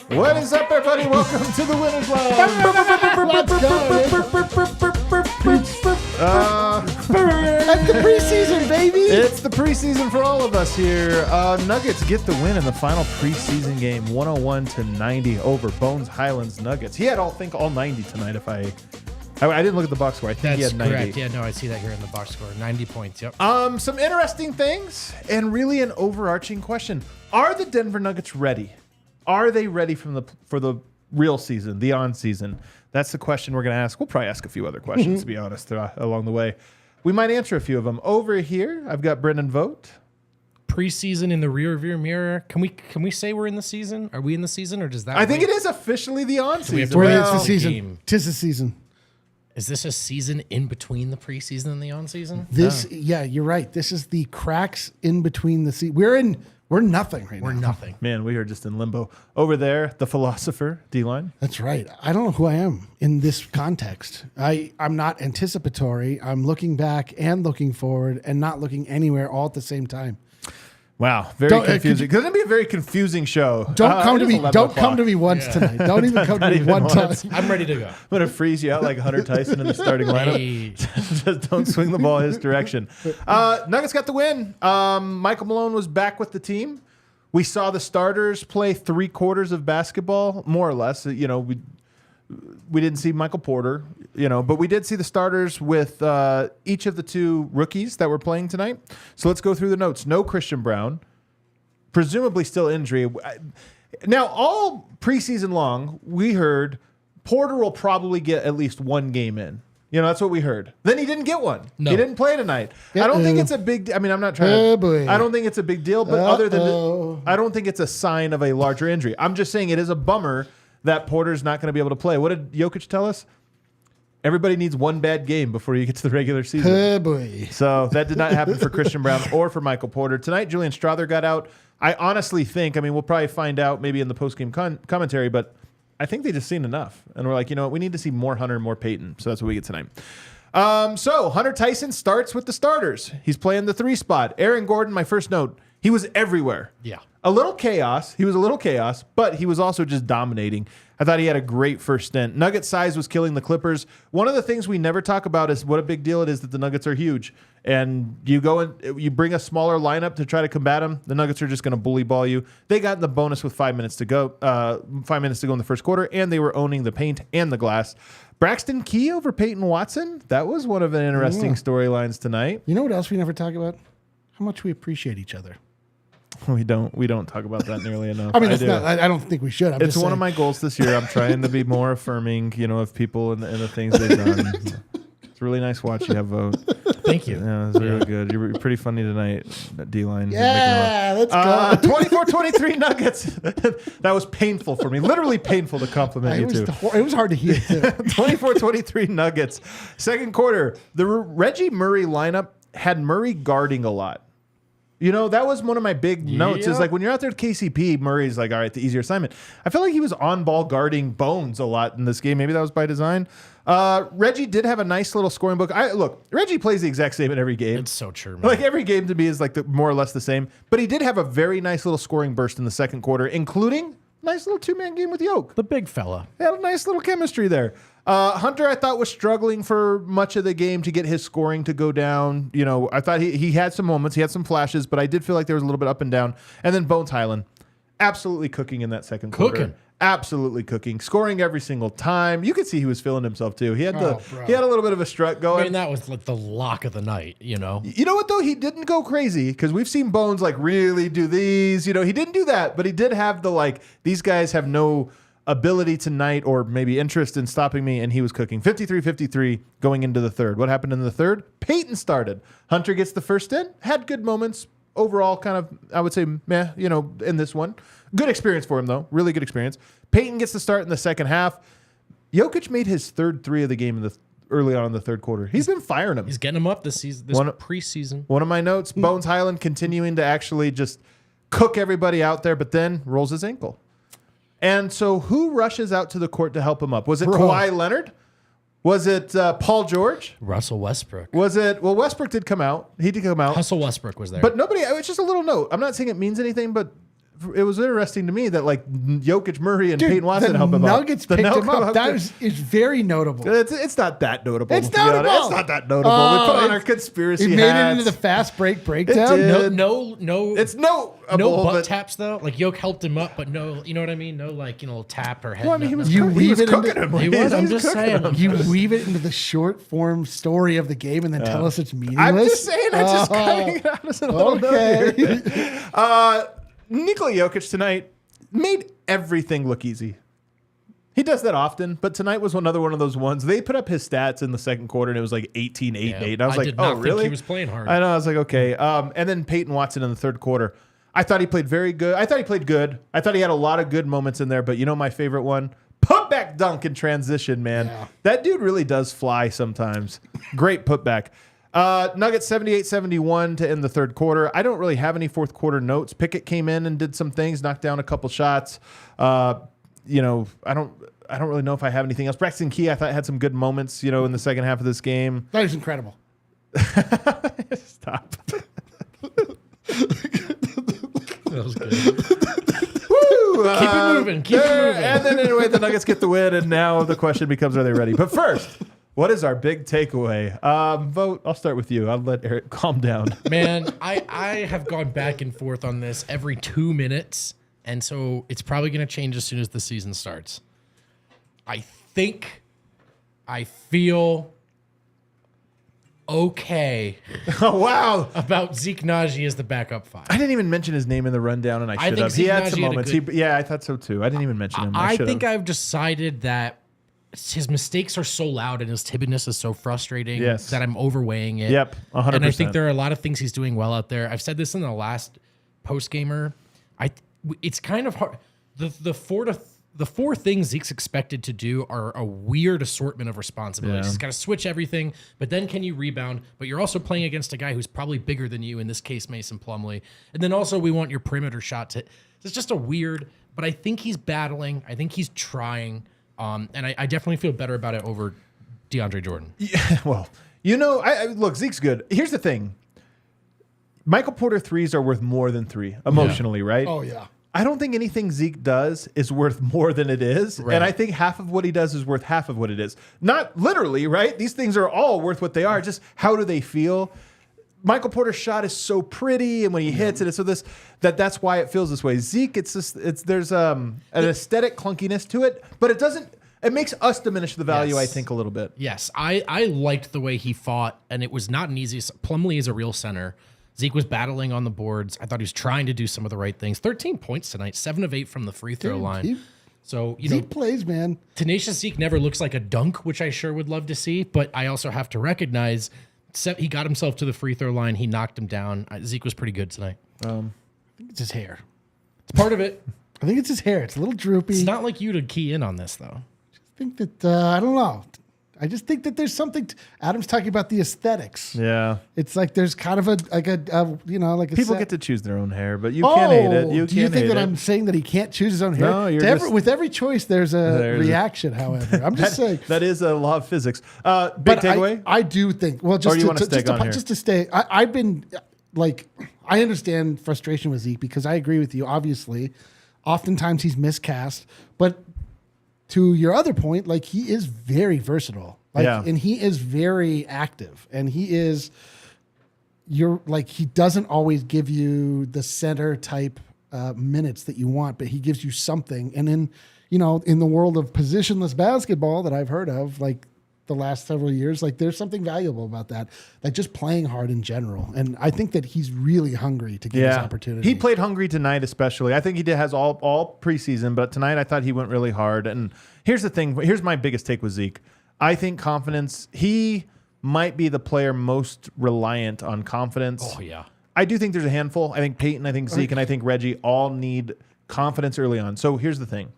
What is up, everybody? Welcome to the Winners Line. That's the preseason, baby. It's the preseason for all of us here. Nuggets get the win in the final preseason game, 101-90 over Bones Highlands Nuggets. He had all 90 tonight. If I didn't look at the box score. I think he had 90. Correct. Yeah, no, I see that here in the box score. 90 points. Yep. Some interesting things and really an overarching question: are the Denver Nuggets ready? Are they ready for the real season, the on season? That's the question we're going to ask. We'll probably ask a few other questions, to be honest, along the way. We might answer a few of them. Over here, I've got Brendan Vogt. Preseason in the rearview mirror. Can we say we're in the season? Are we in the season, or does that? I think it is officially the on season. have to It's Well, the season. game. Tis the season. Is this a season in between the preseason and the on season? Yeah, you're right. This is the cracks in between the season. We're nothing right We're now. nothing. Man, we are just in limbo. Over there, the philosopher, D-Line. That's right. I don't know who I am in this context. I'm not anticipatory. I'm looking back and looking forward and not looking anywhere all at the same time. Wow, very confusing. It's going to be a very confusing show. Don't come to me. 11 Don't o'clock. come to me once tonight. Don't even come to me one time. I'm ready to go. I'm going to freeze you out like Hunter Tyson in the starting lineup. Hey. Just don't swing the ball his direction. Nuggets got the win. Michael Malone was back with the team. We saw the starters play 3 quarters of basketball, more or less. You know, we didn't see Michael Porter, but we did see the starters with each of the 2 rookies that were playing tonight. So let's go through the notes. No Christian Brown, presumably still injury. Now, all preseason long, we heard Porter will probably get at least 1 game in. That's what we heard. Then he didn't get one. No. He didn't play tonight. I don't think it's a big. I'm not trying Oh, to. boy. I don't think it's a big deal. But other than, I don't think it's a sign of a larger injury. I'm just saying it is a bummer that Porter's not going to be able to play. What did Jokic tell us? Everybody needs 1 bad game before you get to the regular season. Oh, boy. So that did not happen for Christian Brown or for Michael Porter. Tonight, Julian Strother got out. I honestly think, we'll probably find out maybe in the post-game commentary, but I think they just seen enough. And we're like, we need to see more Hunter and more Peyton. So that's what we get tonight. So Hunter Tyson starts with the starters. He's playing the 3 spot. Aaron Gordon, my first note, he was everywhere. Yeah. A little chaos. He was a little chaos, but he was also just dominating. I thought he had a great first stint. Nugget size was killing the Clippers. One of the things we never talk about is what a big deal it is that the Nuggets are huge. And you go and you bring a smaller lineup to try to combat them. The Nuggets are just going to bully ball you. They got in the bonus with 5 minutes to go. 5 minutes to go in the first quarter, and they were owning the paint and the glass. Braxton Key over Peyton Watson. That was one of the interesting storylines tonight. You know what else we never talk about? How much we appreciate each other. We don't talk about that nearly enough. I don't think we should. It's one of my goals this year. I'm trying to be more affirming, of people and the things they've done. It's really nice watching you have Vogt. Thank you. Yeah, it was really good. You're pretty funny tonight, D-line. Yeah, let's go. 24-23 Nuggets. That was painful for me. Literally painful to compliment you, too. It was hard to hear, too. 24-23 Nuggets. Second quarter, the Reggie Murray lineup had Murray guarding a lot. That was one of my big notes. Is like when you're out there with KCP, Murray's like, all right, the easier assignment. I feel like he was on ball guarding Bones a lot in this game. Maybe that was by design. Reggie did have a nice little scoring book. Look, Reggie plays the exact same in every game. It's so true, man. Like every game to me is like more or less the same. But he did have a very nice little scoring burst in the second quarter, including a nice little 2-man game with Yoke. The big fella. They had a nice little chemistry there. Hunter, I thought, was struggling for much of the game to get his scoring to go down. I thought he had some moments. He had some flashes, but I did feel like there was a little bit up and down. And then Bones Highland, absolutely cooking in that second quarter. Absolutely cooking. Scoring every single time. You could see he was feeling himself, too. He had a little bit of a strut going. That was like the lock of the night, You know what, though? He didn't go crazy because we've seen Bones, really do these. He didn't do that, but he did have these guys have no ability tonight or maybe interest in stopping me, and he was cooking. 53-53 going into the third. What happened in the third? Peyton started. Hunter gets the first in, had good moments. Overall, kind of, I would say, meh, in this one. Good experience for him, though. Really good experience. Peyton gets the start in the second half. Jokic made his third 3 of the game early on in the third quarter. He's been firing him. He's getting him up this season, preseason. One of my notes, Bones Highland continuing to actually just cook everybody out there, but then rolls his ankle. And so who rushes out to the court to help him up? Was it Kawhi Leonard? Was it Paul George? Russell Westbrook. Was it? Well, Westbrook did come out. He did come out. Russell Westbrook was there. But nobody, it's just a little note. I'm not saying it means anything, but it was interesting to me that like Jokic, Murray, and Dude, Peyton Watson the helped him out. Nuggets picked him up. That is very notable. It's not that notable. It's to be honest. notable. It's not that notable. Oh, we put on our it conspiracy made hats. it into the fast break breakdown. did. No. It's no butt taps though. Like Yoke helped him up, but no, you know what I mean? No, like tap or head. Well, I mean, he was, You cooking, he weave was it cooking into- him. He was. I'm He's just cooking saying. him. You weave it into the short form story of the game and then tell us it's meaningless. I'm just saying. I'm just cutting it out as a little note here. Nikola Jokic tonight made everything look easy. He does that often, but tonight was another one of those ones. They put up his stats in the second quarter, and it was like 18, 8, and 8. And I was like, did not oh, think really? he was playing hard. I know. I was like, okay. And then Peyton Watson in the third quarter. I thought he played very good. I thought he played good. I thought he had a lot of good moments in there, but you know my favorite one? Putback dunk in transition, man. Yeah. That dude really does fly sometimes. Great putback. Nuggets 78-71 to end the third quarter. I don't really have any fourth quarter notes. Pickett came in and did some things, knocked down a couple shots. You know, I don't really know if I have anything else. Braxton Key, I thought had some good moments, you know, in the second half of this game. That was incredible. Stop. That was good. Woo! Keep it moving. Keep it moving. And then anyway, the Nuggets get the win, and now the question becomes, are they ready? But first, what is our big takeaway? Vogt, I'll start with you. I'll let Eric calm down. Man, I have gone back and forth on this every 2 minutes, and so it's probably going to change as soon as the season starts. I feel okay Oh, wow. about Zeke Naji as the backup five. I didn't even mention his name in the rundown, and I should think have. He Zeke had some Naji had a moments. good- Yeah, I thought so too. I didn't even mention him. I should think have. I've decided that his mistakes are so loud and his timidness is so frustrating Yes. that I'm overweighing it. Yep, 100%. And I think there are a lot of things he's doing well out there. I've said this in the last post gamer. It's kind of hard. The four things Zeke's expected to do are a weird assortment of responsibilities. Yeah. He's got to switch everything, but then can you rebound? But you're also playing against a guy who's probably bigger than you, in this case, Mason Plumlee. And then also we want your perimeter shot to. It's just a weird, but I think he's battling. I think he's trying. And I definitely feel better about it over DeAndre Jordan. Yeah, well, you know, look, Zeke's good. Here's the thing. Michael Porter threes are worth more than three emotionally, right? Oh, yeah. I don't think anything Zeke does is worth more than it is. Right. And I think half of what he does is worth half of what it is. Not literally, right? These things are all worth what they are. Just how do they feel? Michael Porter's shot is so pretty, and when he hits it, it's so that's why it feels this way. Zeke, there's an aesthetic clunkiness to it, but it makes us diminish the value, Yes. I think, a little bit. Yes, I liked the way he fought, and it was not an easy. Plumlee is a real center. Zeke was battling on the boards. I thought he was trying to do some of the right things. 13 points tonight, 7 of 8 from the free throw line. So, you know, Zeke plays, man. tenacious Zeke never looks like a dunk, which I sure would love to see. But I also have to recognize he got himself to the free throw line. He knocked him down. Zeke was pretty good tonight. I think it's his hair. It's part of it. I think it's his hair. It's a little droopy. It's not like you to key in on this, though. I think that, I don't know. I just think that there's something. Adam's talking about the aesthetics. Yeah. It's like there's kind of a People get to choose their own hair, but you can't hate it. do you think that I'm saying that he can't choose his own hair? No, you're with every choice, there's a reaction. However, I'm just saying that is a law of physics. Big but takeaway? I do think. Well, just Or you wanna stay on here? just to stay. I've been like, I understand frustration with Zeke because I agree with you. Obviously, oftentimes he's miscast, but to your other point, like he is very versatile. And he is very active, and he is. He doesn't always give you the center type minutes that you want, but he gives you something. And in the world of positionless basketball that I've heard of, like the last several years, like there's something valuable about that, like just playing hard in general. And I think that he's really hungry to get his opportunity. He played hungry tonight, especially. I think he has all preseason, but tonight I thought he went really hard. And here's the thing. Here's my biggest take with Zeke. I think confidence. He might be the player most reliant on confidence. Oh, yeah. I do think there's a handful. I think Peyton, I think Zeke, and I think Reggie all need confidence early on. So here's the thing.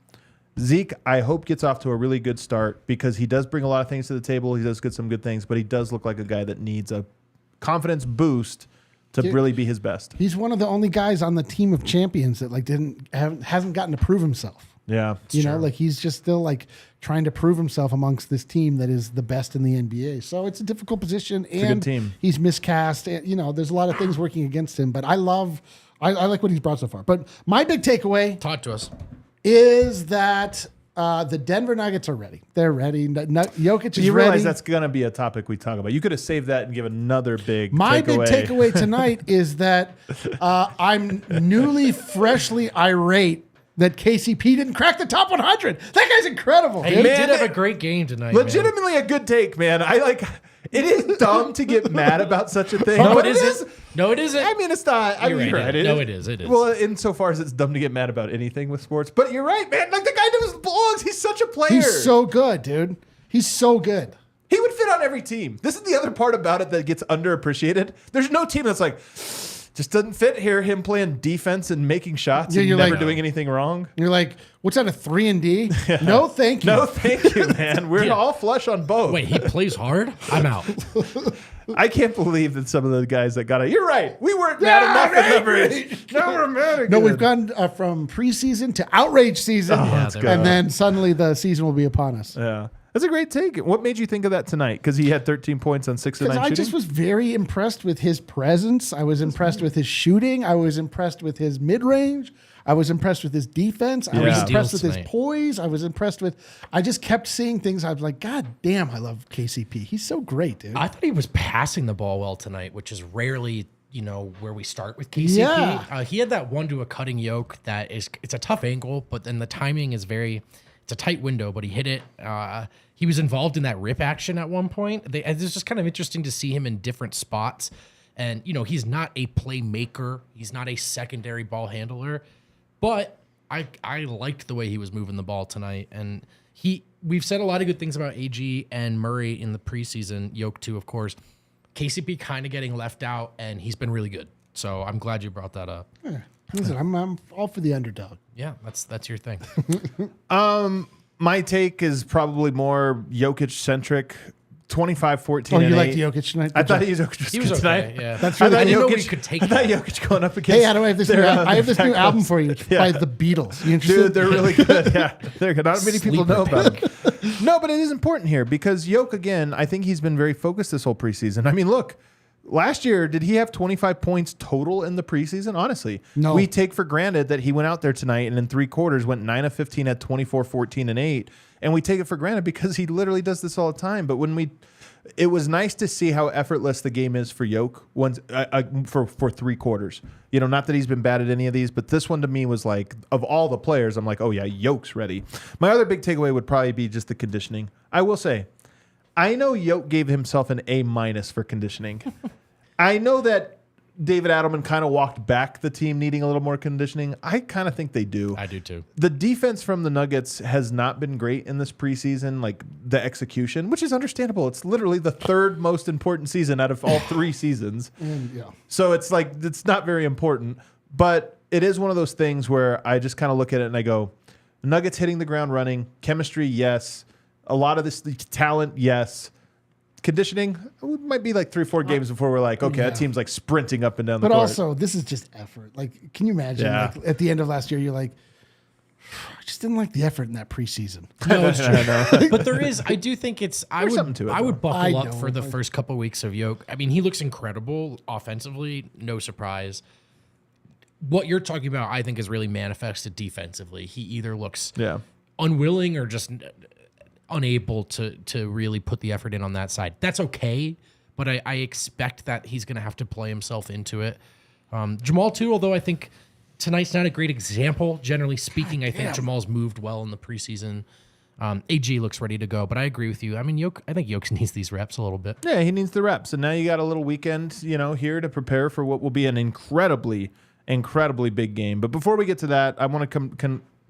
Zeke, I hope, gets off to a really good start because he does bring a lot of things to the table. He does get some good things, but he does look like a guy that needs a confidence boost to really be his best. He's one of the only guys on the team of champions that hasn't gotten to prove himself. Yeah. You know, like he's just still like trying to prove himself amongst this team that is the best in the NBA. So it's a difficult position, and a good team. He's miscast. And, you know, there's a lot of things working against him, but I like what he's brought so far. But my big takeaway Talk to us. is that the Denver Nuggets are ready. They're ready. Jokic is You realize ready. that's going to be a topic we talk about. You could have saved that and give another big My big takeaway. takeaway tonight is that I'm freshly irate that KCP didn't crack the top 100. That guy's incredible. Hey, dude. he Man, did have a great game tonight. Legitimately a good take, man. It is dumb to get mad about such a thing. No, but it isn't. No, it isn't. I mean, it's not. I You're mean, you're right. right. No, it is. It is. Well, insofar as it's dumb to get mad about anything with sports. But you're right, man. Like, the guy knows blogs. He's such a player. He's so good, dude. He's so good. He would fit on every team. This is the other part about it that gets underappreciated. There's no team that's like, just doesn't fit here. Him playing defense and making shots and you're never like, doing anything wrong. You're like, what's that, a 3-and-D? No, thank you. No, thank you, man. We're all flush on both. Wait, he plays hard? I'm out. I can't believe that some of the guys that got it. You're right. We weren't mad enough at numbers. Now we're mad again. No, we've gone from preseason to outrage season. that's good. And then suddenly the season will be upon us. Yeah. That's a great take. What made you think of that tonight? Because he had 13 points on 6 of 9 Because I shooting? just was very impressed with his presence. I was impressed with his shooting. I was impressed with his mid-range. I was impressed with his defense. I was Yeah. impressed with Steals his tonight. poise. I was impressed with... I just kept seeing things. I was like, God damn, I love KCP. He's so great, dude. I thought he was passing the ball well tonight, which is rarely, where we start with KCP. Yeah. He had that one to a cutting yoke that it's a tough angle, but then the timing is it's a tight window, but he hit it. He was involved in that rip action at one point. It's just kind of interesting to see him in different spots. And, he's not a playmaker. He's not a secondary ball handler. But I liked the way he was moving the ball tonight. And we've said a lot of good things about AG and Murray in the preseason, Yoke too, of course. KCP kind of getting left out, and he's been really good. So I'm glad you brought that up. Yeah. Listen, I'm all for the underdog. Yeah, that's your thing. My take is probably more Jokic-centric. 25, 14, Oh, and you 8. liked Jokic tonight? I Good thought job. he was okay, tonight. yeah. That's I really thought I didn't know we Jokic, could take I thought that. Jokic going up against. Hey, how do I have this new? I have this new album for you. It's by the Beatles. You interested? Dude, they're really good. Yeah, they're good. Not many people Sleeper know about them. No, but it is important here because Yoke, again, I think he's been very focused this whole preseason. I mean, look, last year, did he have 25 points total in the preseason? Honestly, No. We take for granted that he went out there tonight and in 3 quarters went 9 of 15 at 24, 14, and 8. And we take it for granted because he literally does this all the time. But it was nice to see how effortless the game is for Yoke for 3 quarters. Not that he's been bad at any of these, but this one to me was like, of all the players, I'm like, oh yeah, Yoke's ready. My other big takeaway would probably be just the conditioning. I will say, I know Yoke gave himself an A- for conditioning. I know that David Adelman kind of walked back the team needing a little more conditioning. I kind of think they do. I do too. The defense from the Nuggets has not been great in this preseason, like the execution, which is understandable. It's literally the 3rd most important season out of all 3 seasons. Yeah. So it's like, it's not very important, but it is one of those things where I just kind of look at it and I go, Nuggets hitting the ground running, chemistry, yes. A lot of this talent, yes. Conditioning, it might be like 3 or 4 games before we're like, okay, that team's like sprinting up and down the But court. also, this is just effort. Like, can you imagine? Yeah. Like, at the end of last year, you're like, I just didn't like the effort in that preseason. No, it's true. But I do think There's something to it, I would though. buckle I up for know. the first couple weeks of Yoke. I mean, he looks incredible offensively, no surprise. What you're talking about, I think, is really manifested defensively. He either looks unwilling or just unable to really put the effort in on that side. That's okay, but I expect that he's going to have to play himself into it. Jamal, too, although I think tonight's not a great example. Generally speaking, I think Jamal's moved well in the preseason. AG looks ready to go, but I agree with you. I mean, I think Yoke needs these reps a little bit. Yeah, he needs the reps. And now you got a little weekend, here to prepare for what will be an incredibly big game. But before we get to that, I want to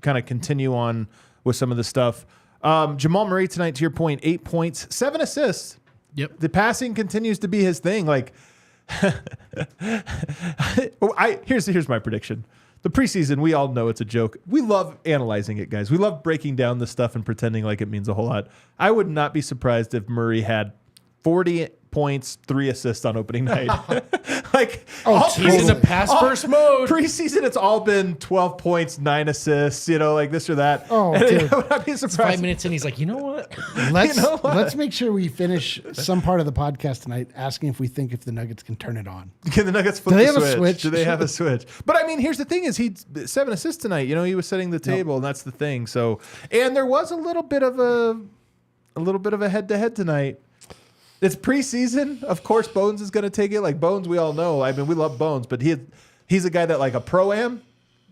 kind of continue on with some of the stuff. Jamal Murray tonight, to your point, 8 points, 7 assists. Yep. The passing continues to be his thing. Like, here's my prediction. The preseason, we all know it's a joke. We love analyzing it, guys. We love breaking down the stuff and pretending like it means a whole lot. I would not be surprised if Murray had 40 points, 3 assists on opening night. Like, He's in the pass first mode. Preseason, it's all been 12 points, 9 assists, like this or that. Oh, and dude. I would not be surprised. 5 minutes in, he's like, you know what? Let's make sure we finish some part of the podcast tonight asking if we think if the Nuggets can turn it on. Can the Nuggets flip Do they the have a switch? switch? Do they have a switch? But I mean, here's the thing: is he 7 assists tonight? He was setting the table, and that's the thing. So, and there was a little bit of a head-to-head tonight. It's preseason. Of course, Bones is going to take it. Like Bones, we all know. I mean, we love Bones, but he's a guy that like a pro-am,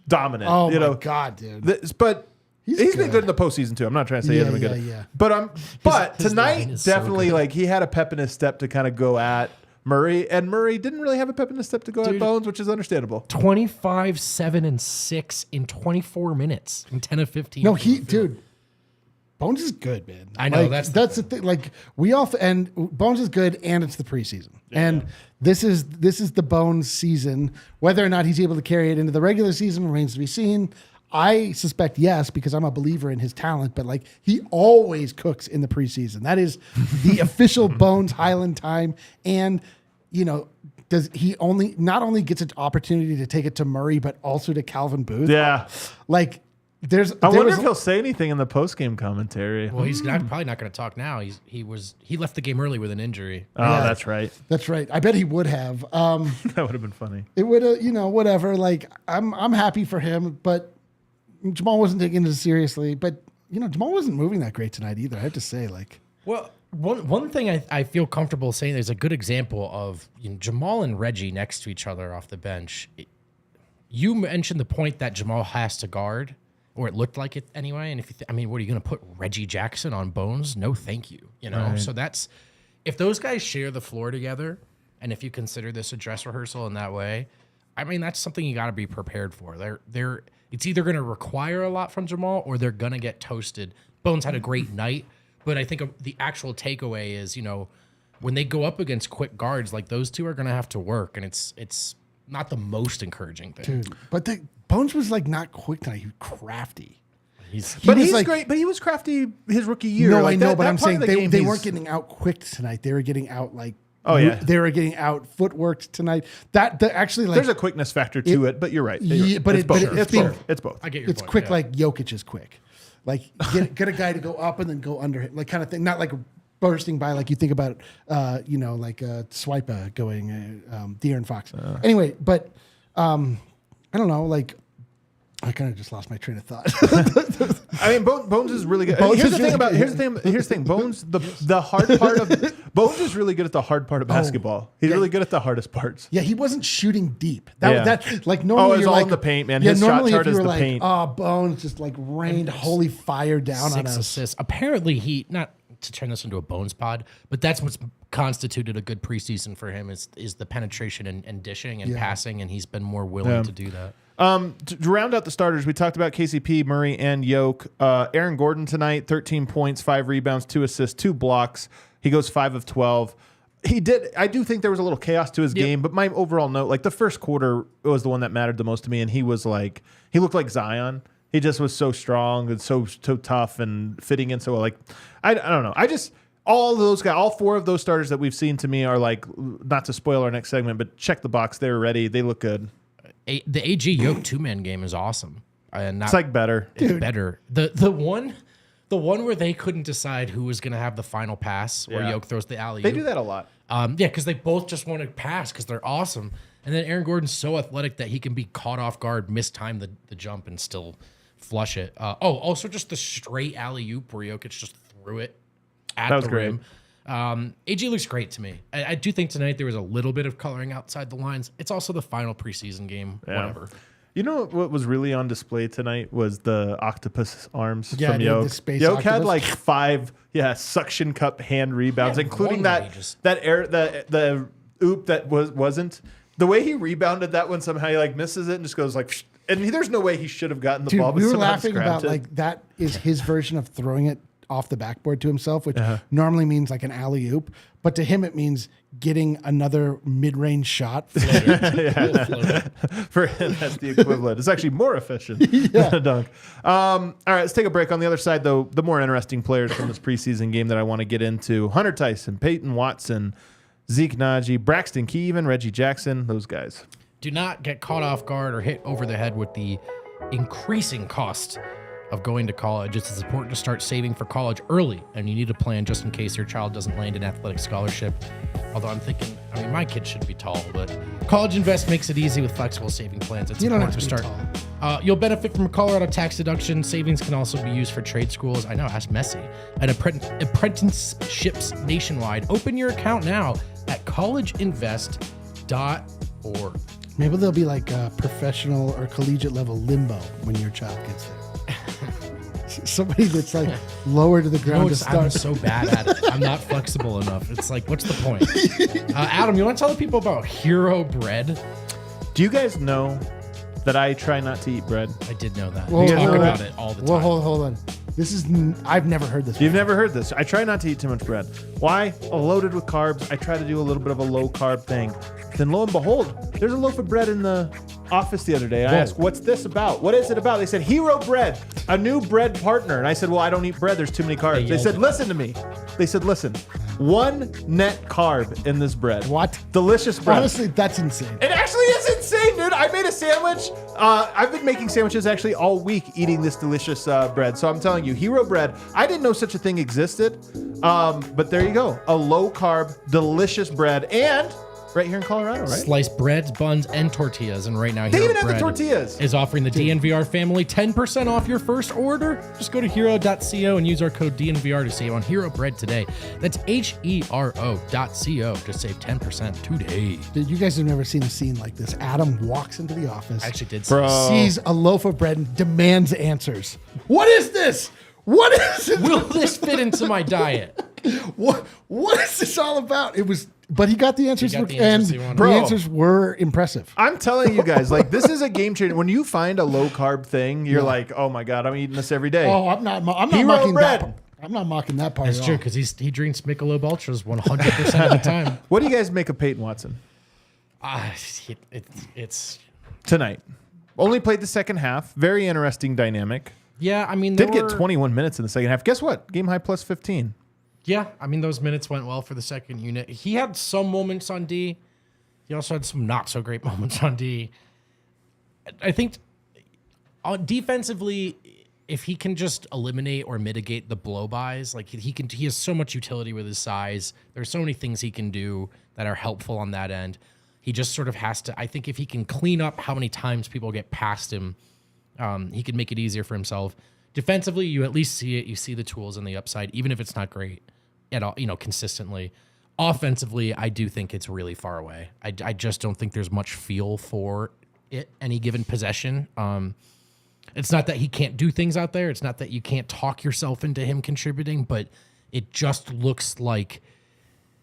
dominant. Oh, my God, dude. But he's been good. good in the postseason, too. I'm not trying to say he hasn't been good. Yeah. But his line tonight, is so definitely, good. like, he had a pep in his step to kind of go at Murray, and Murray didn't really have a pep in his step to go at Bones, which is understandable. 25, 7, and 6 in 24 minutes in 10 of 15. No, dude. Bones is good, man. I know, Like, that's the thing. Like and Bones is good, and it's the preseason, and this is the Bones season. Whether or not he's able to carry it into the regular season remains to be seen. I suspect yes, because I'm a believer in his talent. But like he always cooks in the preseason. That is the official Bones Highland time, and does he not only gets an opportunity to take it to Murray, but also to Calvin Booth? Yeah. Like. I wonder if he'll say anything in the post-game commentary. Well, he's probably not going to talk now. He left the game early with an injury. Oh, Yeah. that's right. That's right. I bet he would have. That would have been funny. It would have, whatever. Like I'm happy for him, but Jamal wasn't taking it seriously. But Jamal wasn't moving that great tonight either. I have to say, like. Well, one thing I feel comfortable saying, there's a good example of Jamal and Reggie next to each other off the bench. You mentioned the point that Jamal has to guard. Or it looked like it anyway. And if you what are you going to put Reggie Jackson on Bones? No, thank you. Right. So that's if those guys share the floor together, and if you consider this a dress rehearsal in that way, that's something you got to be prepared for. It's either going to require a lot from Jamal or they're going to get toasted. Bones had a great night, but I think the actual takeaway is when they go up against quick guards, like those two are going to have to work, and it's not the most encouraging thing. Dude, but Bones was like not quick tonight. He was crafty. He's like, great, but he was crafty his rookie year. No, like I know, that, but that I'm part saying of the game, they weren't getting out quick tonight. They were getting out like. Oh, yeah. They were getting out footworked tonight. Actually, like there's a quickness factor to it, but you're right. Yeah, but it's both. it's both. It's both. I get your it's point, quick yeah. like Jokic is quick. Like get a guy to go up and then go under him, like kind of thing. Not like bursting by like you think about, like Swipa going De'Aaron Fox. Anyway, but I don't know, like. I kind of just lost my train of thought. Bones is really good. Bones Here's is the thing really about here's the thing. Bones the hard part of Bones is really good at the hard part of basketball. He's really good at the hardest parts. Yeah, he wasn't shooting deep. Yeah. That like normally it's you're all like in the paint, man. Yeah, His shot normally chart if you is were the like, paint. oh, Bones just like rained holy fire down on 6 us. assists. Apparently, he not to turn this into a Bones pod, but that's what's constituted a good preseason for him is the penetration and dishing and passing, and he's been more willing to do that. To round out the starters, we talked about KCP, Murray, and Yoke. Aaron Gordon tonight, 13 points, 5 rebounds, 2 assists, 2 blocks. He goes 5 of 12. I do think there was a little chaos to his game, but my overall note, like the first quarter was the one that mattered the most to me, and he looked like Zion. He just was so strong and so tough and fitting in so well. Like, I don't know. All of those guys, all 4 of those starters that we've seen to me are like, not to spoil our next segment, but check the box. They're ready. They look good. The AG Yoke 2-man game is awesome. It's like better. It's better. The one where they couldn't decide who was going to have the final pass, where Yoke throws the alley. They do that a lot. Because they both just want to pass because they're awesome. And then Aaron Gordon's so athletic that he can be caught off guard, mistime the jump, and still flush it. Also just the straight alley oop where Jokic just threw it at the rim. AG looks great to me. I do think tonight there was a little bit of coloring outside the lines. It's also the final preseason game. Yeah. Whatever. You know what was really on display tonight was the octopus arms Yeah, from dude, Yoke. the space Yoke had octopus. like 5 suction cup hand rebounds, Yeah, including one where that he just- the oop that wasn't. The way he rebounded that one, somehow he like misses it and just goes like, and there's no way he should have gotten the Dude, ball. But we were somehow laughing just grabbed about it. like that is his version of throwing it off the backboard to himself, which normally means like an alley oop, but to him it means getting another mid-range shot. For him, that's the equivalent. It's actually more efficient than a dunk. All right, let's take a break. On the other side, though, the more interesting players from this preseason game that I want to get into: Hunter Tyson, Peyton Watson, Zeke Najee, Braxton Key, even Reggie Jackson, those guys. Do not get caught off guard or hit over the head with the increasing cost of going to college. It's important to start saving for college early, and you need a plan just in case your child doesn't land an athletic scholarship. Although I'm thinking, my kid should be tall, but College Invest makes it easy with flexible saving plans. It's You don't important have to to be start. You'll benefit from a Colorado tax deduction. Savings can also be used for trade schools. I know, ask Messi. And apprenticeships nationwide. Open your account now at collegeinvest.org. Maybe there'll be like a professional or collegiate level limbo when your child gets there. Somebody that's like lower to the ground to I'm start. so bad at it. I'm not flexible enough. It's like, what's the point? Adam, you want to tell the people about Hero Bread? Do you guys know that I try not to eat bread? I did know that. Whoa, We guys talk know about that? it all the time. Well, hold on. This is I've never heard this. You've never heard this. I try not to eat too much bread. Why? Loaded with carbs. I try to do a little bit of a low carb thing. Then lo and behold, there's a loaf of bread in the office the other day. I asked, what's this about? What is it about? They said, Hero Bread, a new bread partner. And I said, well, I don't eat bread. There's too many carbs. They said, listen to me. They said, listen, one net carb in this bread. What? Delicious bread. Honestly, that's insane. It actually is insane, dude. I made a sandwich. I've been making sandwiches actually all week eating this delicious bread. So I'm telling you, Hero Bread, I didn't know such a thing existed. But there you go. A low carb, delicious bread. And right here in Colorado, right? Sliced breads, buns, and tortillas. And right now, They Hero even have the Bread tortillas. is offering the DNVR family 10% off your first order. Just go to hero.co and use our code DNVR to save on Hero Bread today. That's HERO.co to save 10% today. Dude, you guys have never seen a scene like this. Adam walks into the office, I actually did. Bro. sees a loaf of bread, and demands answers. What is this? What is it? Will this fit into my diet? What is this all about? But he got the answers, got the answers he and wanted. the Bro. answers were impressive. I'm telling you guys, like, this is a game changer. When you find a low carb thing, you're like, oh my God, I'm eating this every day. Oh, I'm not Hero mocking bread. that. I'm not mocking that part. That's at true, all. because he drinks Michelob Ultras 100% of the time. What do you guys make of Peyton Watson It's tonight? Only played the second half. Very interesting dynamic. yeah. I mean, Did get 21 minutes in the second half. Guess what? Game high plus 15. Yeah, I mean, those minutes went well for the second unit. He had some moments on D. He also had some not so great moments on D. I think defensively, if he can just eliminate or mitigate the blow-bys, like he has so much utility with his size. There's so many things he can do that are helpful on that end. He just sort of has to, I think if he can clean up how many times people get past him, he can make it easier for himself. Defensively, you at least see it. You see the tools and the upside, even if it's not great at all, consistently. Offensively, I do think it's really far away. I just don't think there's much feel for it any given possession. It's not that he can't do things out there. It's not that you can't talk yourself into him contributing, but it just looks like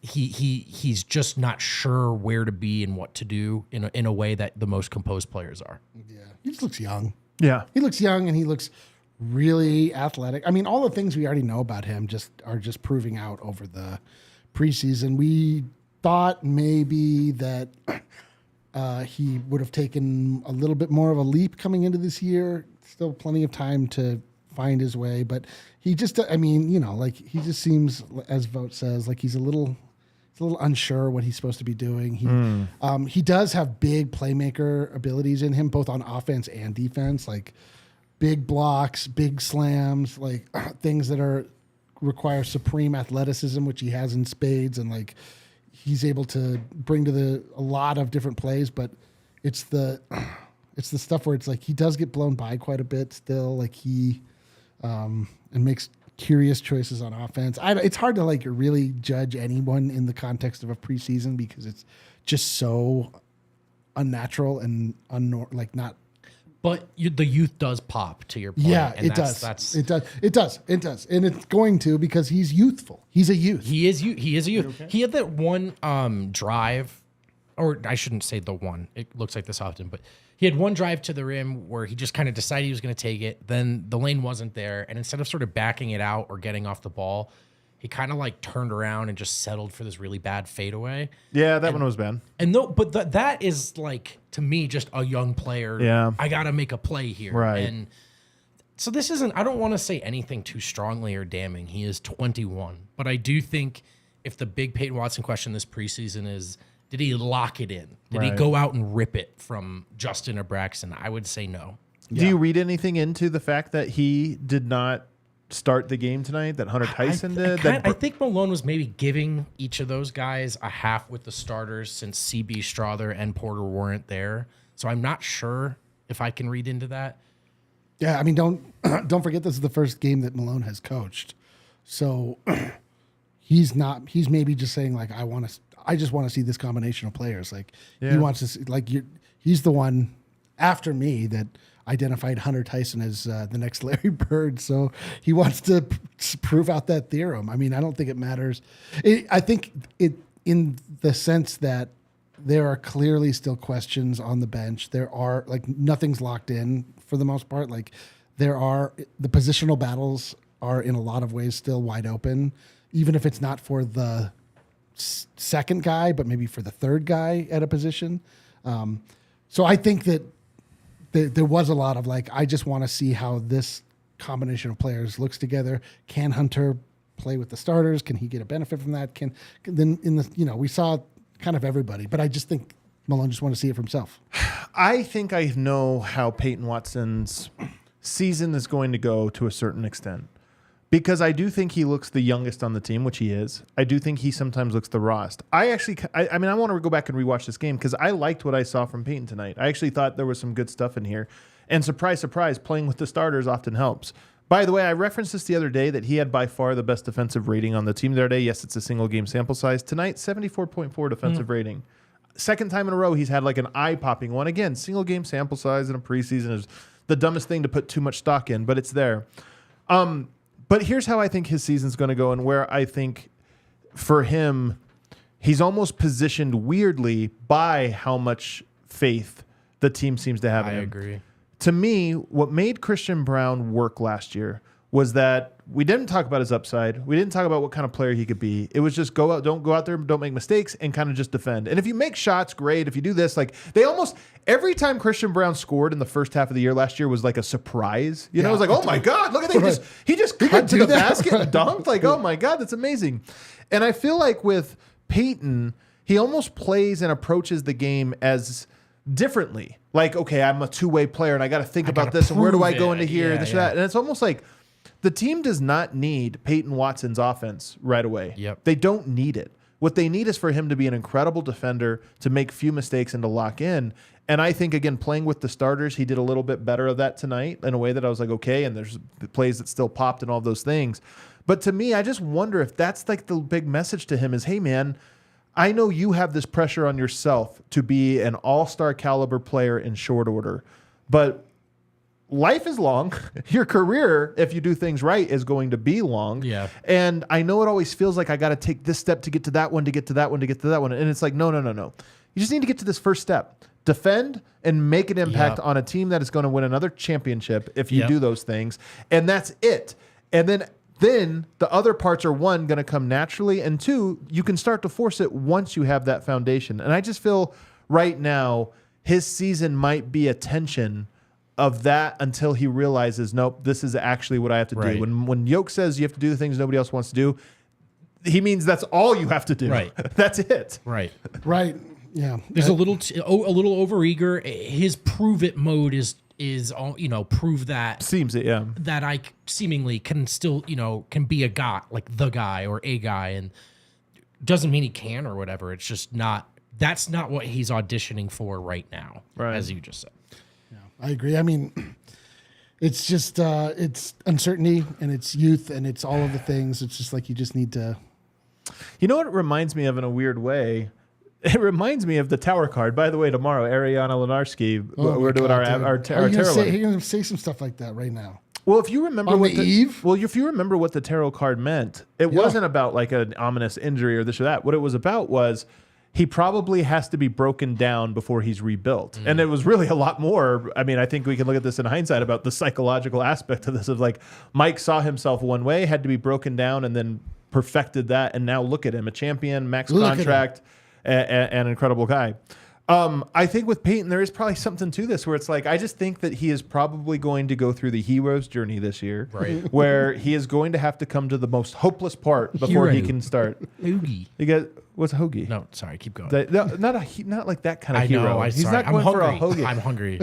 he's just not sure where to be and what to do in a way that the most composed players are. Yeah, he just looks young. Yeah. He looks young, and he looks really athletic. I mean, all the things we already know about him are just proving out over the preseason. We thought maybe that he would have taken a little bit more of a leap coming into this year. Still plenty of time to find his way, but he just, I mean, like he just seems, as Vogt says, like he's a little unsure what he's supposed to be doing. He does have big playmaker abilities in him, both on offense and defense, like big blocks, big slams, like things that require supreme athleticism, which he has in spades, and like he's able to bring to a lot of different plays. But it's the stuff where it's like he does get blown by quite a bit still, like and makes curious choices on offense. It's hard to like really judge anyone in the context of a preseason because it's just so unnatural and not. But the youth does pop, to your point. Yeah, and it does. That's It does, and it's going to because he's youthful. He's a youth. He is a youth. Okay? He had that one drive, or I shouldn't say the one. It looks like this often, but he had one drive to the rim where he just kind of decided he was going to take it. Then the lane wasn't there, and instead of sort of backing it out or getting off the ball, he kind of like turned around and just settled for this really bad fadeaway. Yeah, that one was bad. And that is like, to me, just a young player. Yeah. I got to make a play here. Right. And so I don't want to say anything too strongly or damning. He is 21, but I do think if the big Peyton Watson question this preseason is, did he lock it in? Did he Right. go out and rip it from Justin or Braxton? I would say no. Do you read anything into the fact that he did not start the game tonight, that Hunter Tyson did? I think Malone was maybe giving each of those guys a half with the starters since CB Strother and Porter weren't there. So I'm not sure if I can read into that. Yeah, I mean, don't forget this is the first game that Malone has coached, so he's maybe just saying like, I just want to see this combination of players. Like he wants to see, he's the one after me that identified Hunter Tyson as the next Larry Bird, so he wants to prove out that theorem. I mean, I don't think it matters. I think it in the sense that there are clearly still questions on the bench. There are nothing's locked in for the most part. Like the positional battles are in a lot of ways still wide open, even if it's not for the second guy, but maybe for the third guy at a position. So I think that there was a lot of I just want to see how this combination of players looks together. Can Hunter play with the starters? Can he get a benefit from that? We saw kind of everybody, but I just think Malone just want to see it for himself. I think I know how Peyton Watson's season is going to go to a certain extent, because I do think he looks the youngest on the team, which he is. I do think he sometimes looks the rawest. I want to go back and rewatch this game because I liked what I saw from Peyton tonight. I actually thought there was some good stuff in here. And surprise, surprise, playing with the starters often helps. By the way, I referenced this the other day that he had by far the best defensive rating on the team the other day. Yes, it's a single game sample size. Tonight, 74.4 defensive rating. Second time in a row, he's had an eye-popping one. Again, single game sample size in a preseason is the dumbest thing to put too much stock in, but it's there. But here's how I think his season's going to go, and where I think for him, he's almost positioned weirdly by how much faith the team seems to have in him. I agree. To me, what made Christian Braun work last year was that we didn't talk about his upside. We didn't talk about what kind of player he could be. It was just don't go out there, don't make mistakes, and kind of just defend. And if you make shots, great. If you do this, they almost every time Christian Braun scored in the first half of the year last year was like a surprise. It was like, oh my God, look at that. He just cut to the basket and dunked. Oh my God, that's amazing. And I feel like with Peyton, he almost plays and approaches the game as differently. Okay, I'm a two-way player and I got to think about this and where do I go into here, this or that. And it's almost like the team does not need Peyton Watson's offense right away. Yep. They don't need it. What they need is for him to be an incredible defender, to make few mistakes and to lock in. And I think, again, playing with the starters, he did a little bit better of that tonight in a way that I was like, okay, and there's the plays that still popped and all those things. But to me, I just wonder if that's the big message to him is, hey, man, I know you have this pressure on yourself to be an all-star caliber player in short order, but life is long. Your career, if you do things right, is going to be long. Yeah. And I know it always feels like I got to take this step to get to that one, to get to that one, to get to that one. And it's like, no. You just need to get to this first step. Defend and make an impact on a team that is going to win another championship if you do those things. And that's it. And then the other parts are, one, going to come naturally, and two, you can start to force it once you have that foundation. And I just feel right now his season might be a tension of that until he realizes, nope, this is actually what I have to do. When Jokic says you have to do the things nobody else wants to do, he means that's all you have to do. Right. That's it. Right. Yeah. There's a little overeager. His prove it mode is prove that Seems it, yeah. that I seemingly can still, can be a guy, like the guy or a guy, and doesn't mean he can or whatever. It's just that's not what he's auditioning for right now, as you just said. Yeah, I agree. I mean, it's just, it's uncertainty and it's youth and it's all of the things. It's just you just need to. You know what it reminds me of in a weird way? It reminds me of the tower card. By the way, tomorrow, Ariana Lenarski, we're doing our tarot. You're going to say some stuff like that right now. Well, if you remember if you remember what the tarot card meant, it wasn't about an ominous injury or this or that. What it was about was he probably has to be broken down before he's rebuilt. And it was really a lot more. I mean, I think we can look at this in hindsight about the psychological aspect of this of Mike saw himself one way, had to be broken down, and then perfected that. And now look at him, a champion, max contract, an incredible guy. I think with Peyton, there is probably something to this where it's like, I just think that he is probably going to go through the hero's journey this year, Right. where he is going to have to come to the most hopeless part before he Hero. can start. Oogie. You get what's a hoagie? No, sorry, keep going. Not like that kind of I hero. know. He's Sorry. not going I'm for a hungry. hoagie. I'm hungry.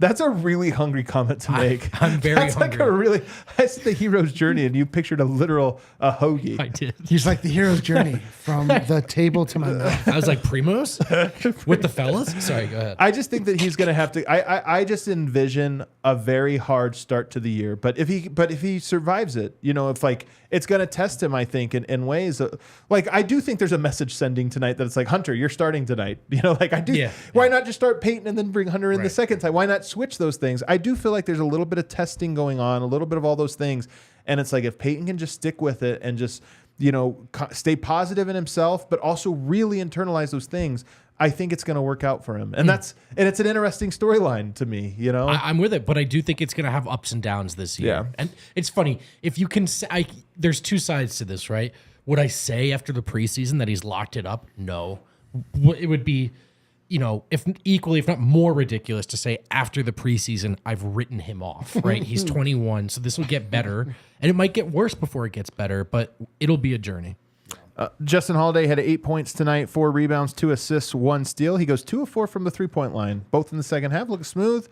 That's a really hungry comment to make. I'm very That's hungry. like a really. That's the hero's journey, and you pictured a literal hoagie. I did. He's like the hero's journey from the table to my mouth. I was like, Primos? With the fellas? Sorry, go ahead. I just think that he's going to have to. I just envision a very hard start to the year. But if he survives it, if like it's going to test him, I think in ways like I do think there's a message sending tonight that it's like, Hunter, you're starting tonight. Like I do. Yeah. Why not just start Peyton and then bring Hunter in the Right. second time? Why not switch those things? I do feel like there's a little bit of testing going on, a little bit of all those things, and it's like if Peyton can just stick with it and just stay positive in himself, but also really internalize those things, I think it's going to work out for him. And it's an interesting storyline to me, I'm with it, but I do think it's going to have ups and downs this year. Yeah. And it's funny. If you can say, there's two sides to this, right? Would I say after the preseason that he's locked it up? No. It would be, if equally, if not more ridiculous to say after the preseason, I've written him off, right? He's 21, so this will get better. And it might get worse before it gets better, but it'll be a journey. Justin Holiday had 8 points tonight, 4 rebounds, 2 assists, 1 steal. He goes 2 of 4 from the 3-point line, both in the second half. Looks smooth.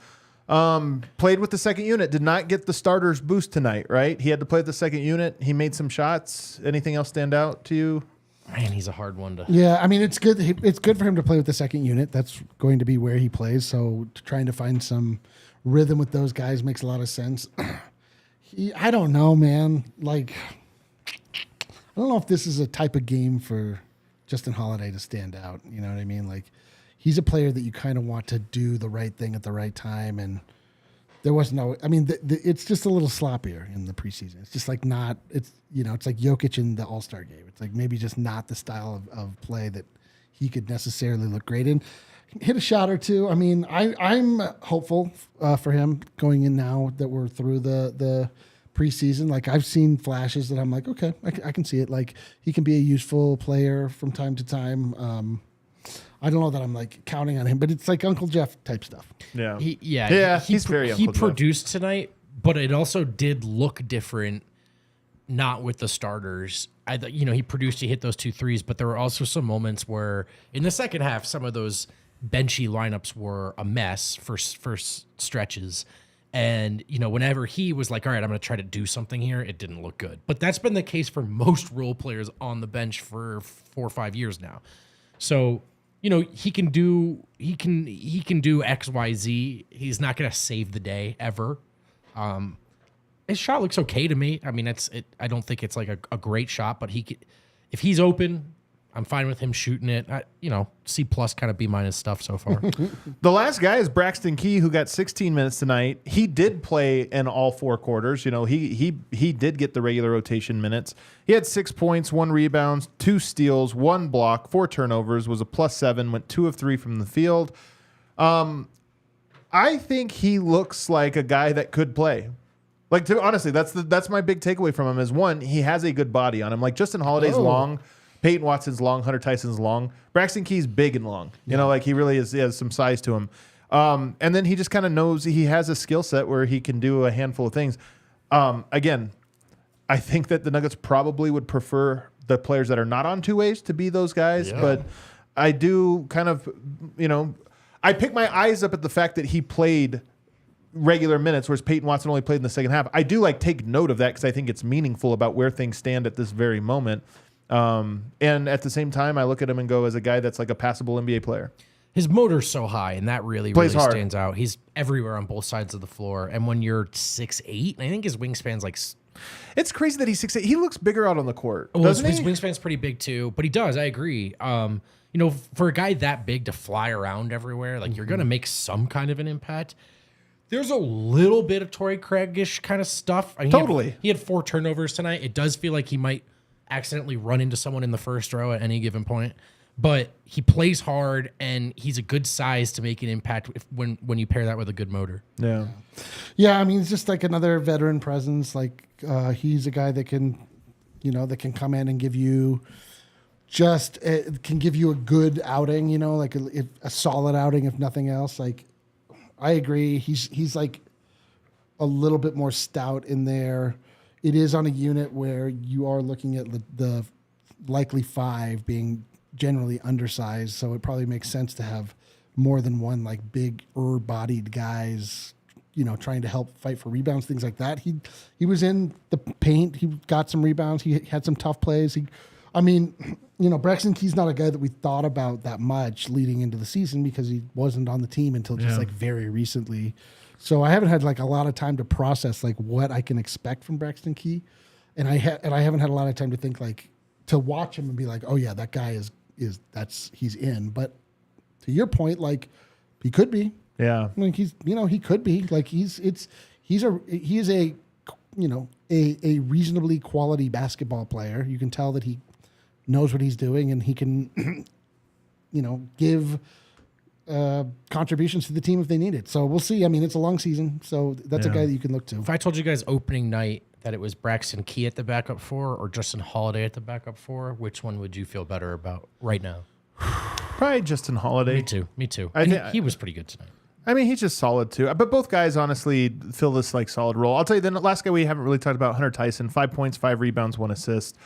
Played with the second unit. Did not get the starters boost tonight, right? He had to play with the second unit. He made some shots. Anything else stand out to you? Man, he's a hard one to. Yeah, I mean, it's good. It's good for him to play with the second unit. That's going to be where he plays. So trying to find some rhythm with those guys makes a lot of sense. I don't know, man. Like, I don't know if this is a type of game for Justin Holiday to stand out. You know what I mean? Like, he's a player that you kind of want to do the right thing at the right time. And there was no, I mean, it's just a little sloppier in the preseason. It's just like not, it's like Jokic in the All-Star game. It's like maybe just not the style of play that he could necessarily look great in. Hit a shot or two. I mean, I'm hopeful for him going in now that we're through the preseason. Like, I've seen flashes that I'm like, okay, I can see it. Like, he can be a useful player from time to time. I don't know that I'm like counting on him, but it's like Uncle Jeff type stuff. Yeah. He's very He Uncle Jeff. produced tonight, but it also did look different, not with the starters. He produced, he hit those 2 threes, but there were also some moments where in the second half, some of those benchy lineups were a mess for stretches. And, whenever he was like, all right, I'm going to try to do something here, it didn't look good. But that's been the case for most role players on the bench for 4 or 5 years now. So, he can do X, Y, Z. He's not going to save the day ever. His shot looks okay to me. I mean, I don't think it's like a great shot, but if he's open, I'm fine with him shooting it. C+ kind of B- stuff so far. The last guy is Braxton Key, who got 16 minutes tonight. He did play in all 4 quarters. He did get the regular rotation minutes. He had 6 points, 1 rebound, 2 steals, 1 block, 4 turnovers, was a +7, went 2 of 3 from the field. I think he looks like a guy that could play. Like, honestly, that's my big takeaway from him is, one, he has a good body on him. Like, Justin Holiday's long. Peyton Watson's long, Hunter Tyson's long. Braxton Key's big and long. Like he really is. He has some size to him. And then he just kind of knows he has a skill set where he can do a handful of things. Again, I think that the Nuggets probably would prefer the players that are not on 2 ways to be those guys. Yeah. But I do kind of, I pick my eyes up at the fact that he played regular minutes, whereas Peyton Watson only played in the second half. I do take note of that because I think it's meaningful about where things stand at this very moment. And at the same time, I look at him and go, as a guy that's like a passable NBA player. His motor's so high, and that really stands out. He's everywhere on both sides of the floor. And when you're 6'8", I think his wingspan's like... It's crazy that he's 6'8". He looks bigger out on the court, well, doesn't his he? wingspan's pretty big too, but he does. I agree. For a guy that big to fly around everywhere, like you're going to make some kind of an impact. There's a little bit of Torrey Craig-ish kind of stuff. I mean, totally. He had 4 turnovers tonight. It does feel like he might accidentally run into someone in the first row at any given point, but he plays hard and he's a good size to make an impact when you pair that with a good motor. Yeah. I mean, it's just like another veteran presence. Like he's a guy that can, that can come in and give you just can give you a good outing, you know, like a solid outing, if nothing else. Like, I agree. He's like a little bit more stout in there. It is on a unit where you are looking at the likely 5 being generally undersized, so it probably makes sense to have more than one like big bodied guys, you know, trying to help fight for rebounds, things like that. He was in the paint. He got some rebounds. He had some tough plays. Braxton Key's not a guy that we thought about that much leading into the season because he wasn't on the team until just like very recently. So I haven't had like a lot of time to process like what I can expect from Braxton Key, and I haven't had a lot of time to think like to watch him and be like, oh yeah, that guy he's in. But to your point, like he could be. Yeah. I mean, he could be like he is a reasonably quality basketball player. You can tell that he knows what he's doing and he can, give contributions to the team if they need it. So we'll see. I mean, it's a long season, so that's a guy that you can look to. If I told you guys opening night that it was Braxton Key at the backup 4 or Justin Holiday at the backup 4, which one would you feel better about right now? Probably Justin Holiday. Me too. He was pretty good tonight. I mean, he's just solid too. But both guys honestly fill this like solid role. I'll tell you, the last guy we haven't really talked about, Hunter Tyson, 5 points, 5 rebounds, 1 assist.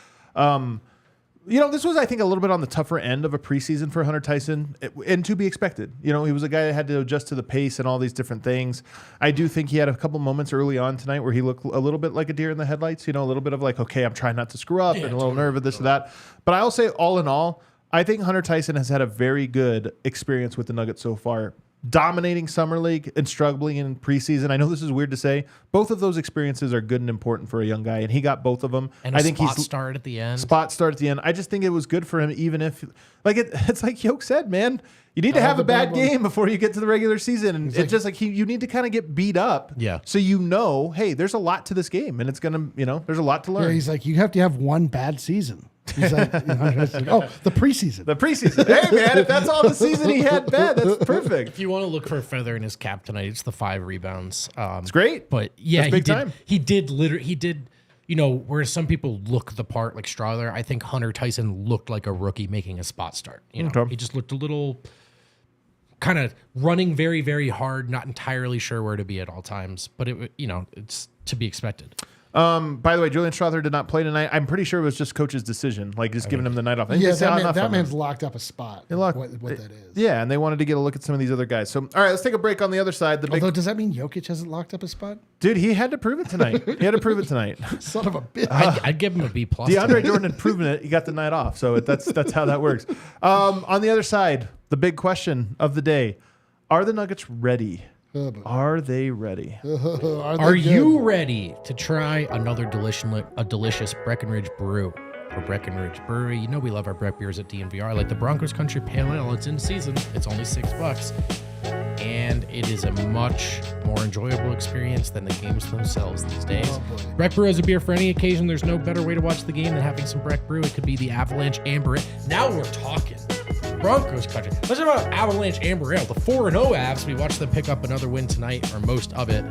This was, I think, a little bit on the tougher end of a preseason for Hunter Tyson, and to be expected. He was a guy that had to adjust to the pace and all these different things. I do think he had a couple moments early on tonight where he looked a little bit like a deer in the headlights, a little bit of like, okay, I'm trying not to screw up and a little nervous, this or that. But I'll say all in all, I think Hunter Tyson has had a very good experience with the Nuggets so far. Dominating Summer League and struggling in preseason. I know this is weird to say. Both of those experiences are good and important for a young guy, and he got both of them. And I think spot start at the end. I just think it was good for him, even if, like it's like Yoke said, man, you need to have a bad game before you get to the regular season, and it's just like you need to kind of get beat up, so hey, there's a lot to this game, and it's gonna, there's a lot to learn. Yeah, he's like, you have to have one bad season. He's like, the preseason. The preseason. Hey, man, if that's all the season he had bad, that's perfect. If you want to look for a feather in his cap tonight, it's the 5 rebounds. It's great. But yeah, time. He did, whereas some people look the part like Strawler, I think Hunter Tyson looked like a rookie making a spot start. Okay. He just looked a little kind of running very, very hard, not entirely sure where to be at all times. But it's to be expected. By the way, Julian Strawther did not play tonight. I'm pretty sure it was just coach's decision, like just giving him the night off. Yeah, that man's locked up a spot. What that is. Yeah, and they wanted to get a look at some of these other guys. So, all right, let's take a break on the other side. Does that mean Jokic hasn't locked up a spot? Dude, he had to prove it tonight. Son of a bitch. I'd give him a B+. DeAndre Jordan had proven it. He got the night off. So that's how that works. On the other side, the big question of the day: are the Nuggets ready? Are they ready? Are you ready to try another delicious Breckenridge brew? For Breckenridge Brewery, we love our Breck beers at DNVR. Like the Broncos Country Pale Ale, it's in season. It's only $6, and it is a much more enjoyable experience than the games themselves these days. Breck Brew is a beer for any occasion. There's no better way to watch the game than having some Breck Brew. It could be the Avalanche Amber Ale. Now we're talking. Broncos country. Let's talk about Avalanche Amber Ale. The 4-0 Avs. We watched them pick up another win tonight, or most of it.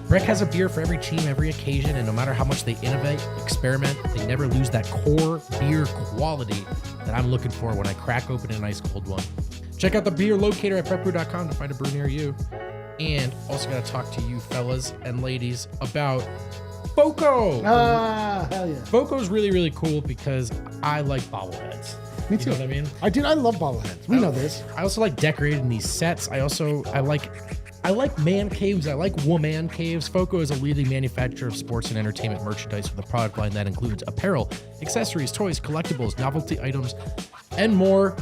Breck has a beer for every team, every occasion, and no matter how much they innovate, experiment, they never lose that core beer quality that I'm looking for when I crack open an ice cold one. Check out the beer locator at prepbrew.com to find a brew near you. And also got to talk to you fellas and ladies about Vogt. Hell yeah. Vogt's really, really cool because I like bobbleheads. Me too. You know what I mean? I love bobbleheads. We know this. I also like decorating these sets. I like man caves. I like woman caves. Vogt is a leading manufacturer of sports and entertainment merchandise with a product line that includes apparel, accessories, toys, collectibles, novelty items, and more.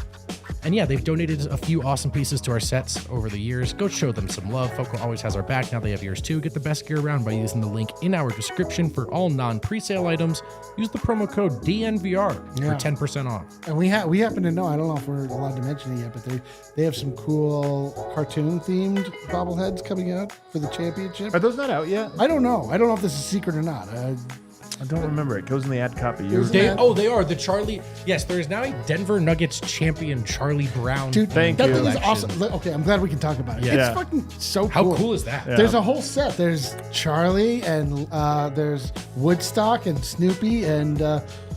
And yeah, they've donated a few awesome pieces to our sets over the years. Go show them some love. Vogt always has our back. Now they have yours too. Get the best gear around by using the link in our description for all non-presale items. Use the promo code DNVR for 10% off. And we happen to know, I don't know if we're allowed to mention it yet, but they have some cool cartoon-themed bobbleheads coming out for the championship. Are those not out yet? I don't know. I don't know if this is a secret or not. I don't remember. It goes in the ad copy. They are the Charlie. Yes, there is now a Denver Nuggets champion, Charlie Brown. Dude, thank that you. thing is awesome. Okay, I'm glad we can talk about it. Yeah. It's fucking so cool. How cool is that? Yeah. There's a whole set. There's Charlie and there's Woodstock and Snoopy and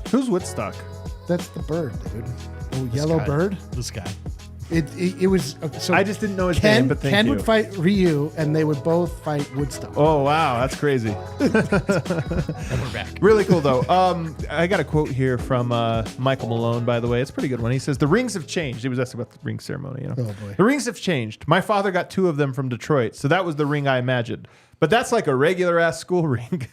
who's Woodstock? That's the bird, dude. Oh, yellow guy. bird. This guy. It was so. I just didn't know his Ken, name, but thank Ken you. would fight Ryu, and they would both fight Woodstone. Oh, wow. That's crazy. And we're back. Really cool, though. I got a quote here from Michael Malone, by the way. It's a pretty good one. He says, the rings have changed. He was asking about the ring ceremony. You know? Oh, boy. The rings have changed. My father got 2 of them from Detroit, so that was the ring I imagined. But that's like a regular-ass school ring.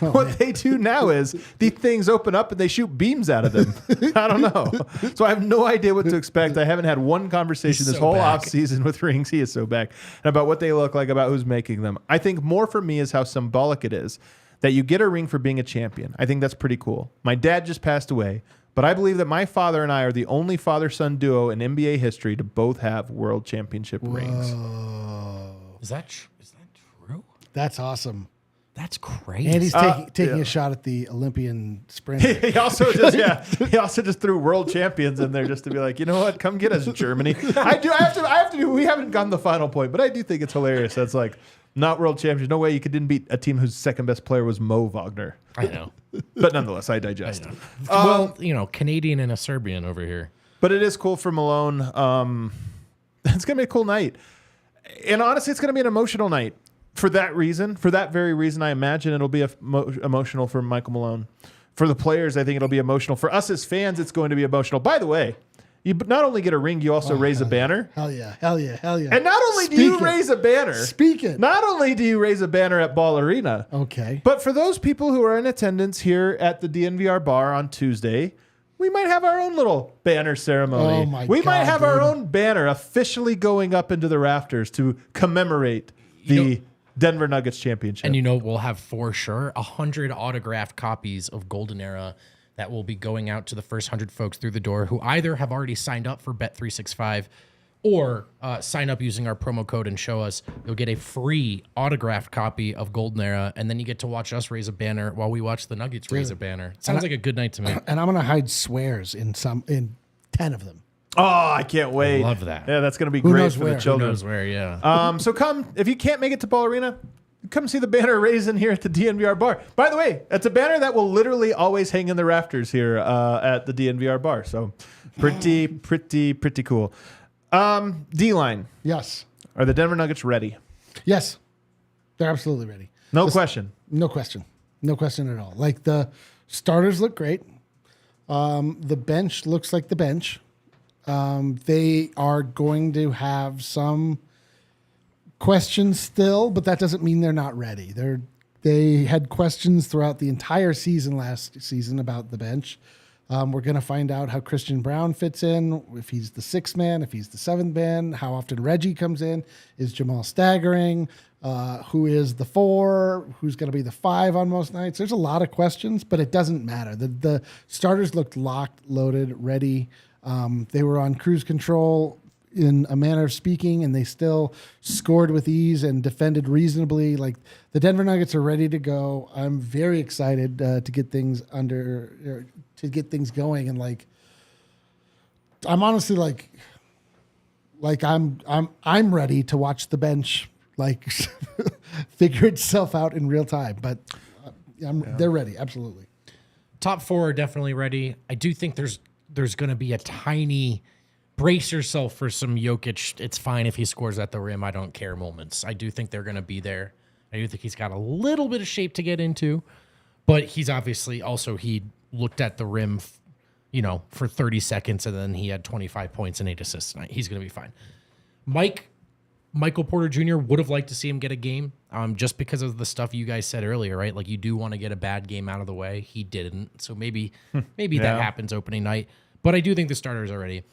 What they do now is these things open up and they shoot beams out of them. I don't know. So I have no idea what to expect. I haven't had one conversation He's this so whole back. offseason with rings. He is so back. And about what they look like, about who's making them. I think more for me is how symbolic it is that you get a ring for being a champion. I think that's pretty cool. My dad just passed away, but I believe that my father and I are the only father-son duo in NBA history to both have world championship rings. Is that true? That's awesome. That's crazy. And he's taking yeah. a shot at the Olympian sprint. He also just threw world champions in there just to be like, you know what, come get us, Germany. I have to do. We haven't gotten the final point, but I do think it's hilarious. That's like not world champions. No way you didn't beat a team whose second best player was Mo Wagner. I know. But nonetheless, I digest. Well, Canadian and a Serbian over here. But it is cool for Malone. It's gonna be a cool night, and honestly, it's gonna be an emotional night. For that very reason, I imagine it'll be emotional for Michael Malone. For the players, I think it'll be emotional. For us as fans, it's going to be emotional. By the way, you not only get a ring, you also raise a banner. Hell yeah. Hell yeah. Hell yeah. And not only do you raise a banner, not only do you raise a banner at Ball Arena, Okay. but for those people who are in attendance here at the DNVR Bar on Tuesday, we might have our own little banner ceremony. Oh my we might God, have our dude. own banner officially going up into the rafters to commemorate the Denver Nuggets championship. And we'll have for sure 100 autographed copies of Golden Era that will be going out to the first 100 folks through the door who either have already signed up for Bet365 or sign up using our promo code and show us. You'll get a free autographed copy of Golden Era, and then you get to watch us raise a banner while we watch the Nuggets raise a banner. Sounds like a good night to me. And I'm gonna hide swears in 10 of them. Oh, I can't wait. love that. Yeah, that's going to be Who great knows for where? the Who children. Who knows where, yeah. So come, if you can't make it to Ball Arena, come see the banner raising here at the DNVR Bar. By the way, it's a banner that will literally always hang in the rafters here at the DNVR Bar. So pretty cool. D-line. Yes. Are the Denver Nuggets ready? Yes. They're absolutely ready. No question. No question. No question at all. Like the starters look great. The bench looks like the bench. They are going to have some questions still, but that doesn't mean they're not ready. They had questions throughout the entire season last season about the bench. We're going to find out how Christian Brown fits in, if he's the 6th man, if he's the 7th man, how often Reggie comes in, is Jamal staggering, who is the 4, who's going to be the 5 on most nights. There's a lot of questions, but it doesn't matter. The starters looked locked, loaded, ready. They were on cruise control in a manner of speaking, and they still scored with ease and defended reasonably. Like the Denver Nuggets are ready to go. I'm very excited to get things going, and I'm honestly I'm ready to watch the bench figure itself out in real time. But they're ready, absolutely. Top 4 are definitely ready. I do think there's going to be a tiny brace yourself for some Jokic. It's fine if he scores at the rim. I don't care moments. I do think they're going to be there. I do think he's got a little bit of shape to get into, but he's obviously also, he looked at the rim, for 30 seconds, and then he had 25 points and 8 assists tonight. He's going to be fine. Michael Porter Jr. would have liked to see him get a game, just because of the stuff you guys said earlier, right? Like you do want to get a bad game out of the way. He didn't, so maybe that happens opening night. But I do think the starters are ready.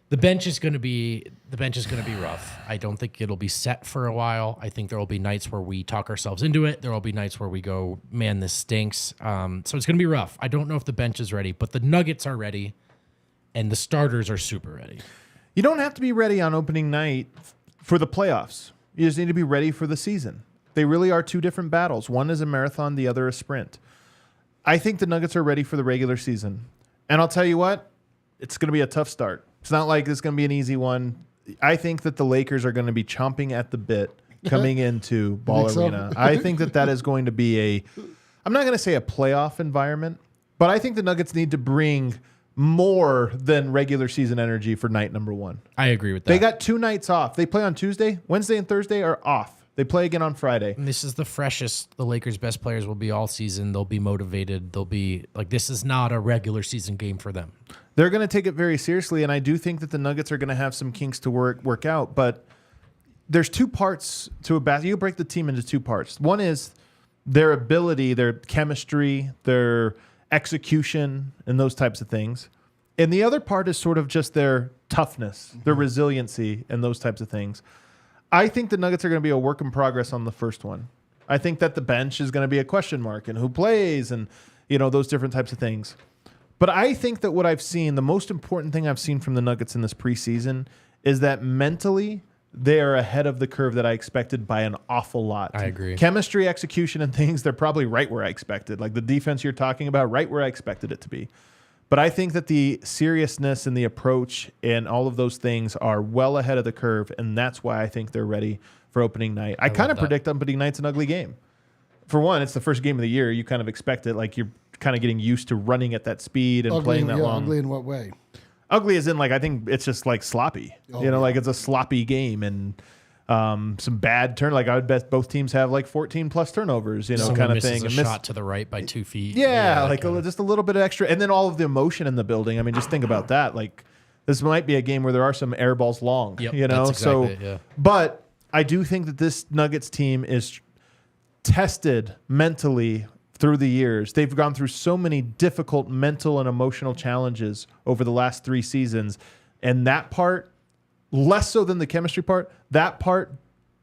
The bench is going to be rough. I don't think it'll be set for a while. I think there will be nights where we talk ourselves into it. There will be nights where we go, man, this stinks. So it's going to be rough. I don't know if the bench is ready, but the Nuggets are ready, and the starters are super ready. You don't have to be ready on opening night for the playoffs. You just need to be ready for the season. They really are 2 different battles. One is a marathon, the other a sprint. I think the Nuggets are ready for the regular season. And I'll tell you what, it's going to be a tough start. It's not like it's going to be an easy one. I think that the Lakers are going to be chomping at the bit coming into Ball Arena. I think that is going to be I'm not going to say a playoff environment, But I think the Nuggets need to bring more than regular season energy for night number 1. I agree with that. They got 2 nights off. They play on Tuesday. Wednesday and Thursday are off. They play again on Friday. And this is the freshest the Lakers' best players will be all season. They'll be motivated. They'll be like, this is not a regular season game for them. They're going to take it very seriously, and I do think that the Nuggets are going to have some kinks to work out. But there's 2 parts to a basketball. You break the team into 2 parts. One is their ability, their chemistry, their execution, and those types of things. And the other part is sort of just their toughness, their resiliency, and those types of things. I think the Nuggets are going to be a work in progress on the first one. I think that the bench is going to be a question mark and who plays and, those different types of things. But I think that what I've seen, the most important thing I've seen from the Nuggets in this preseason is that mentally they are ahead of the curve that I expected by an awful lot. I agree. Chemistry, execution, and things, they're probably right where I expected. Like the defense you're talking about, right where I expected it to be. But I think that the seriousness and the approach and all of those things are well ahead of the curve, and that's why I think they're ready for opening night. I kind of predict opening night's an ugly game. For one, it's the first game of the year. You kind of expect it, like you're kind of getting used to running at that speed and playing that long. Ugly in what way? Ugly as in, like, I think it's just like sloppy. Like it's a sloppy game and some bad turn. Like I would bet both teams have like 14 plus turnovers, Someone kind of misses thing. A shot to the right by 2 feet. Yeah, just a little bit of extra. And then all of the emotion in the building. I mean, just think about that. Like this might be a game where there are some air balls long, Yep, that's exactly it, yeah. But I do think that this Nuggets team is tested mentally through the years. They've gone through so many difficult mental and emotional challenges over the last 3 seasons. And that part, less so than the chemistry part, that part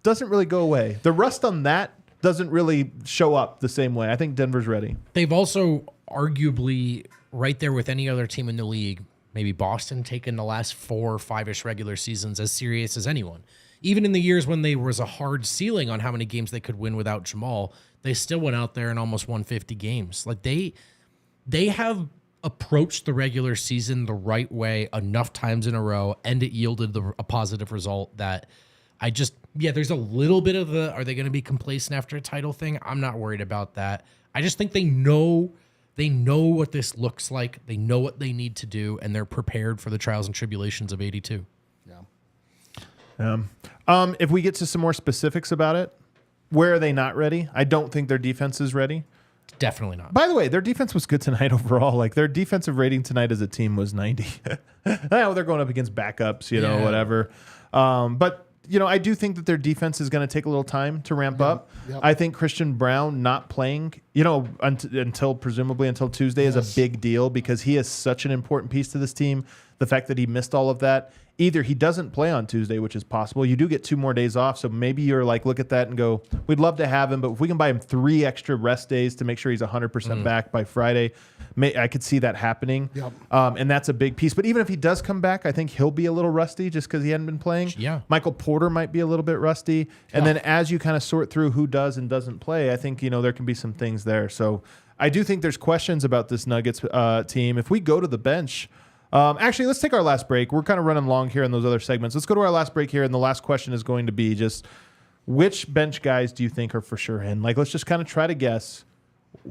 doesn't really go away. The rust on that doesn't really show up the same way. I think Denver's ready. They've also arguably right there with any other team in the league, maybe Boston, taken the last 4 or 5-ish regular seasons as serious as anyone. Even in the years when there was a hard ceiling on how many games they could win without Jamal, they still went out there and almost won 50 games. Like they have approached the regular season the right way enough times in a row, and it yielded a positive result that there's a little bit of are they going to be complacent after a title thing? I'm not worried about that. I just think they know what this looks like. They know what they need to do, and they're prepared for the trials and tribulations of 82. If we get to some more specifics about it, where are they not ready? I don't think their defense is ready. Definitely not. By the way, their defense was good tonight overall. Like their defensive rating tonight as a team was 90. I know they're going up against backups, whatever. But I do think that their defense is going to take a little time to ramp up. Yep. I think Christian Brown not playing, until Tuesday is a big deal because he is such an important piece to this team. The fact that he missed all of that. Either he doesn't play on Tuesday, which is possible. You do get 2 more days off, so maybe you're like, look at that and go, we'd love to have him, but if we can buy him 3 extra rest days to make sure he's 100% back by Friday, I could see that happening. Yep. And that's a big piece. But even if he does come back, I think he'll be a little rusty just because he hadn't been playing. Yeah. Michael Porter might be a little bit rusty. And then as you kind of sort through who does and doesn't play, I think, there can be some things there. So I do think there's questions about this Nuggets team. If we go to the bench, actually, let's take our last break. We're kind of running long here in those other segments. Let's go to our last break here, and the last question is going to be just which bench guys do you think are for sure in? Like, let's just kind of try to guess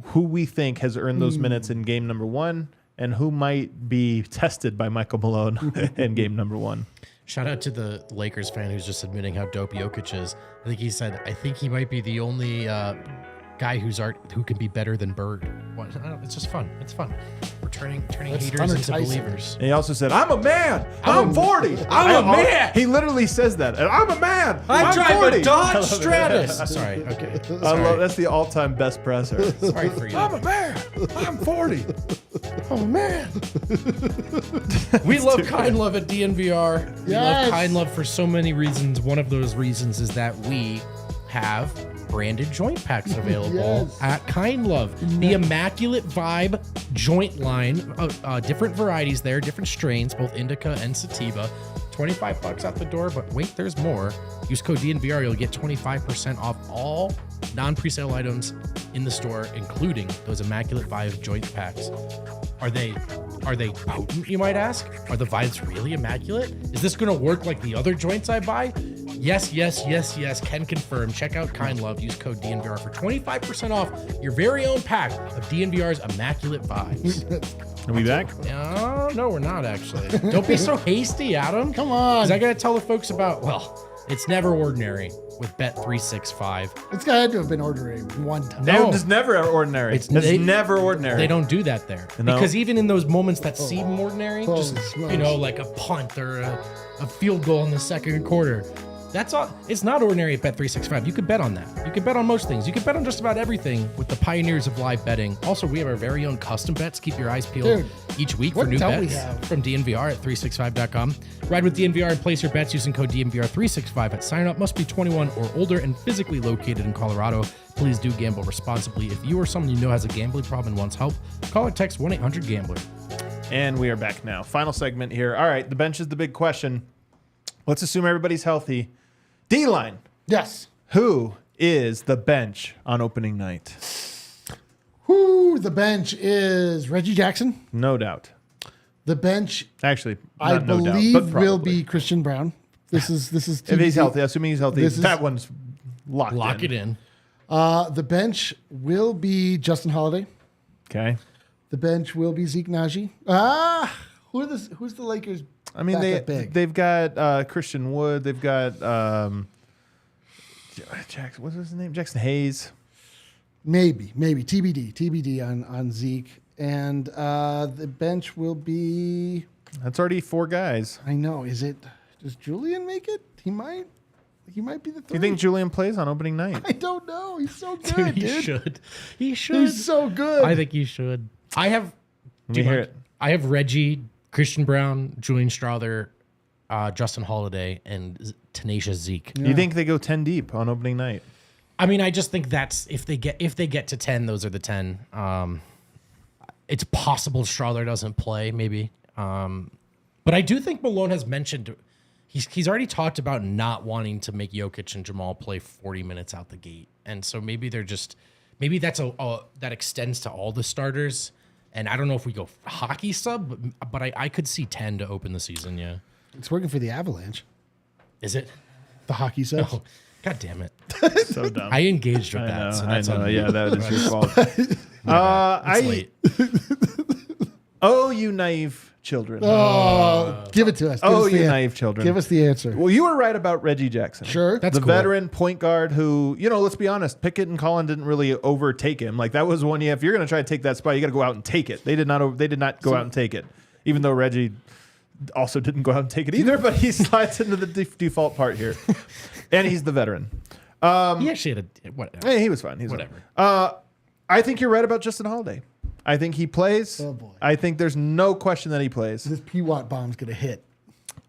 who we think has earned those minutes in game number 1 and who might be tested by Michael Malone in game number 1. Shout out to the Lakers fan who's just admitting how dope Jokic is. I think he said, I think he might be the only guy who can be better than Bird. It's just fun. It's fun. We're turning haters into Tyson. believers. And he also said, I'm a man. I'm 40. I'm a man. He literally says that. And I'm a man. I drive 40. a Dodge Stratus. Sorry. Okay. That's the all-time best presser. Sorry for you. I'm a man. I'm 40. I'm a man. We love Kind Love at DNVR. We love Kind Love for so many reasons. One of those reasons is that we have branded joint packs available at Kind Love. The Immaculate Vibe joint line, different varieties there, different strains, both indica and sativa. $25 out the door, but wait, there's more. Use code DNVR, you'll get 25% off all non-presale items in the store, including those Immaculate Vibe joint packs. Are they potent, you might ask? Are the vibes really immaculate? Is this going to work like the other joints I buy? Yes. Can confirm. Check out Kind Love. Use code DNVR for 25% off your very own pack of DNVR's Immaculate Vibes. Are we back? No, we're not actually. Don't be so hasty, Adam. Come on. Because I got to tell the folks about, it's never ordinary with Bet365. It's got to have been ordering one time. No. It's never ordinary. It's never ordinary. They don't do that there. No. Because even in those moments that seem ordinary, Holy just, smokes. like a punt or a field goal in the second quarter, that's all. It's not ordinary at Bet365. You could bet on that. You could bet on most things. You could bet on just about everything with the pioneers of live betting. Also, we have our very own custom bets. Keep your eyes peeled each week for what new don't we bets have? from DNVR at 365.com. Ride with DNVR and place your bets using code DNVR365 at sign up. Must be 21 or older and physically located in Colorado. Please do gamble responsibly. If you or someone you know has a gambling problem and wants help, call or text 1-800-GAMBLER. And we are back now. Final segment here. All right, the bench is the big question. Let's assume everybody's healthy. D-line. Yes. Who is the bench on opening night? The bench is Reggie Jackson. No doubt. The bench, Actually, I not no doubt, believe, but will probably. be Christian Brown. This is If TBD. he's healthy, assuming he's healthy, This is- that one's locked Lock in. it in. The bench will be Justin Holiday. Okay. The bench will be Zeke Naji. Who's the Lakers? I mean, backup big? they've got Christian Wood. They've got what's his name? Jackson Hayes. Maybe TBD on Zeke, and the bench will be. That's already 4 guys. I know. Does Julian make it? He might be the Do third. you think Julian plays on opening night? I don't know. He's so good, Dude, dude. He should. He's so good. I think you should. I have. Let me hear it. I have Reggie, Christian Brown, Julian Strother, Justin Holiday, and Tenacious Zeke. You think they go 10 deep on opening night? I mean, I just think that's if they get to 10, those are the 10. It's possible Strother doesn't play, maybe. But I do think Malone has mentioned he's already talked about not wanting to make Jokic and Jamal play 40 minutes out the gate, and so maybe that's that extends to all the starters. And I don't know if we go hockey sub, but I could see 10 to open the season. Yeah, It's working for the Avalanche. Is it? The hockey subs. Oh, God damn it! So dumb. I engaged with I that. know. So I that's know. on me. Yeah, that is your fault. It's late. Oh, you naive children. Give it to us. Give Oh, us the you an- naive children. Give us the answer. Well, you were right about Reggie Jackson. Sure. That's the cool. veteran point guard who, let's be honest, Pickett and Collin didn't really overtake him. Like that was one. If you're going to try to take that spot, you got to go out and take it. They did not go out and take it, even though Reggie also didn't go out and take it either. But he slides into the default part here, and he's the veteran. He actually had a whatever. Hey, he was fine. He's Whatever. Fine. I think you're right about Justin Holiday. I think he plays. Oh, boy. I think there's no question that he plays. This P-Watt bomb's going to hit.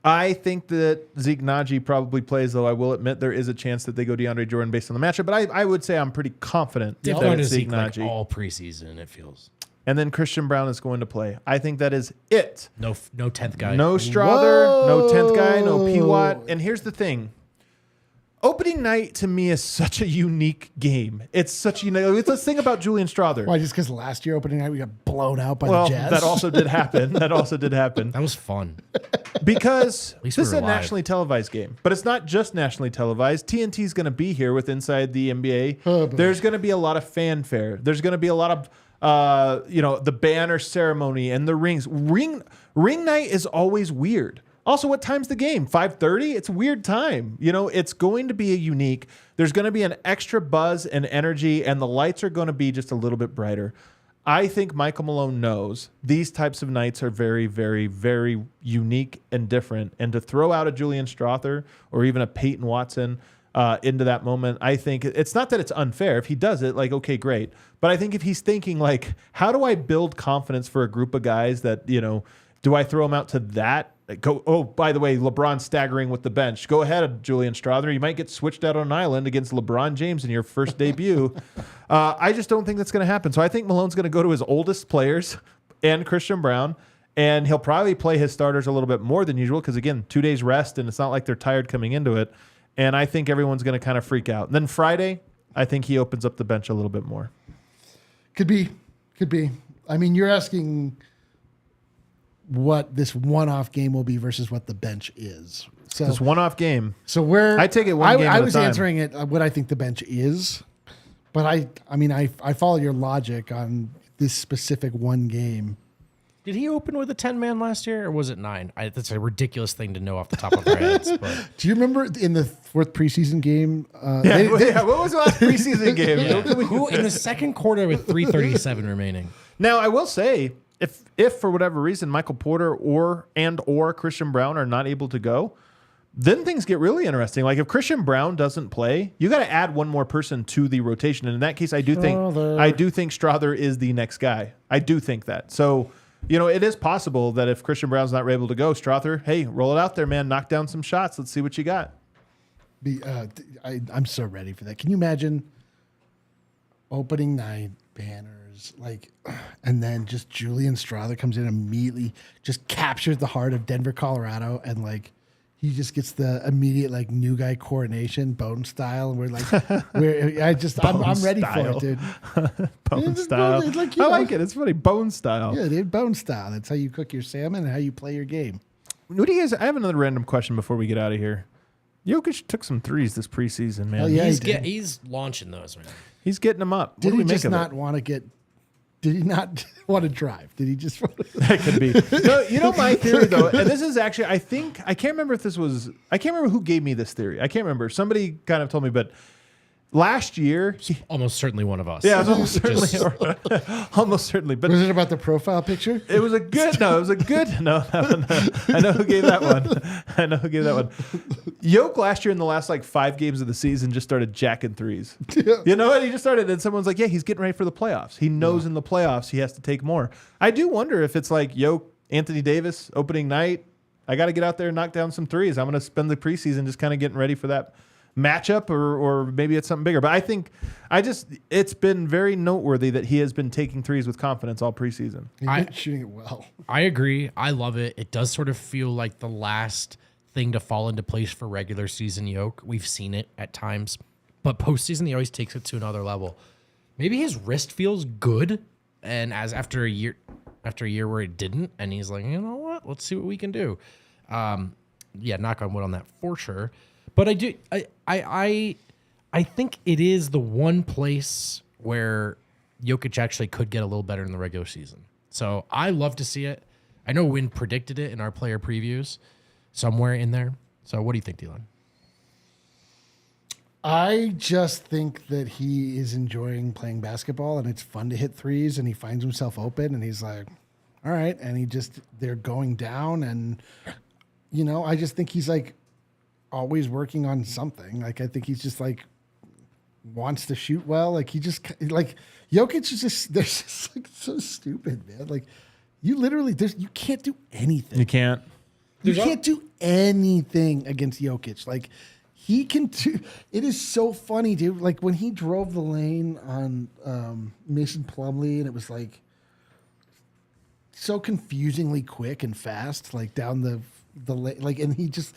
I think that Zeke Naji probably plays, though I will admit there is a chance that they go DeAndre Jordan based on the matchup. But I would say I'm pretty confident They've that gone to it's Zeke Zeke like Naji. all preseason. It feels And then Christian Brown is going to play. I think that is it. no 10th guy. No Strother, no 10th guy, no P-Watt. And here's the thing. Opening night to me is such a unique game. It's such it's a thing about Julian Strother. Why? Just because last year opening night we got blown out by Well, the Jazz? that also did happen. That was fun. Because least this we is were a live. nationally televised game. But it's not just nationally televised. TNT's going to be here with Inside the NBA. Oh, boy. There's going to be a lot of fanfare. There's going to be a lot of, the banner ceremony and the rings. Ring night is always weird. Also, what time's the game? 5:30? It's a weird time. It's going to be a unique. There's going to be an extra buzz and energy, and the lights are going to be just a little bit brighter. I think Michael Malone knows these types of nights are very, very, very unique and different. And to throw out a Julian Strother or even a Peyton Watson into that moment, I think it's not that it's unfair. If he does it, okay, great. But I think if he's thinking, how do I build confidence for a group of guys that, do I throw them out to that? Oh, by the way, LeBron staggering with the bench. Go ahead, Julian Strother. You might get switched out on an island against LeBron James in your first debut. I just don't think that's going to happen. So I think Malone's going to go to his oldest players and Christian Brown, and he'll probably play his starters a little bit more than usual because, again, 2 days rest, and it's not like they're tired coming into it. And I think everyone's going to kind of freak out. And then Friday, I think he opens up the bench a little bit more. Could be. I mean, you're asking what this one-off game will be versus what the bench is. So This one-off game. So where I take it one game at I a was time. answering it what I think the bench is, but I follow your logic on this specific one game. Did he open with a 10-man last year, or was it 9? That's a ridiculous thing to know off the top of our heads. But Do you remember in the fourth preseason game? What was the last preseason game? who in the second quarter with 3:37 remaining? Now, I will say, if for whatever reason Michael Porter or Christian Brown are not able to go, then things get really interesting. Like if Christian Brown doesn't play, you got to add one more person to the rotation. And in that case, I do think Strother is the next guy. I do think that. So, it is possible that if Christian Brown's not able to go, Strother, hey, roll it out there, man. Knock down some shots. Let's see what you got. I'm so ready for that. Can you imagine opening night banners, and then just Julian Strother comes in immediately, just captures the heart of Denver, Colorado, and he just gets the immediate new guy coronation, Bone style, and I'm ready for it, dude. Bone style. I like it. It's funny. Bone style. Yeah, dude, Bone style. That's how you cook your salmon and how you play your game. What do you guys? I have another random question before we get out of here. Jokic took some threes this preseason, man. Oh, yeah, he's launching those, man. He's getting them up. Did he just not want to get? Did he not want to drive? Did he just want to? That could be. No, my theory though, and this is actually, I can't remember if this was, I can't remember who gave me this theory. I can't remember. Somebody kind of told me, but last year, Almost certainly one of us. yeah, it was almost certainly. But Was it about the profile picture? it was a good. No, I know who gave that one. Yoke last year in the last 5 games of the season just started jacking threes. You know what? He just started, and someone's like, "Yeah, he's getting ready for the playoffs. He knows in the playoffs he has to take more." I do wonder if it's like Yoke, Anthony Davis opening night. I got to get out there and knock down some threes. I'm going to spend the preseason just kind of getting ready for that matchup, or maybe it's something bigger. But I think it's been very noteworthy that he has been taking threes with confidence all preseason. He's been shooting it well. I agree. I love it. It does sort of feel like the last thing to fall into place for regular season Yoke. We've seen it at times, but postseason he always takes it to another level. Maybe his wrist feels good, and after a year where it didn't, and he's like, you know what? Let's see what we can do. Knock on wood on that for sure. But I think it is the one place where Jokic actually could get a little better in the regular season. So I love to see it. I know Wynn predicted it in our player previews somewhere in there. So what do you think, Dylan? I just think that he is enjoying playing basketball, and it's fun to hit threes, and he finds himself open, and he's like, all right. And they're going down, and, I just think he's always working on something. I think he's just wants to shoot well. Jokic is they're just so stupid, man. You literally, you can't do anything. You can't. You can't do anything against Jokic. He can do. It is so funny, dude. When he drove the lane on Mason Plumlee, and it was so confusingly quick and fast, down the lane, and he just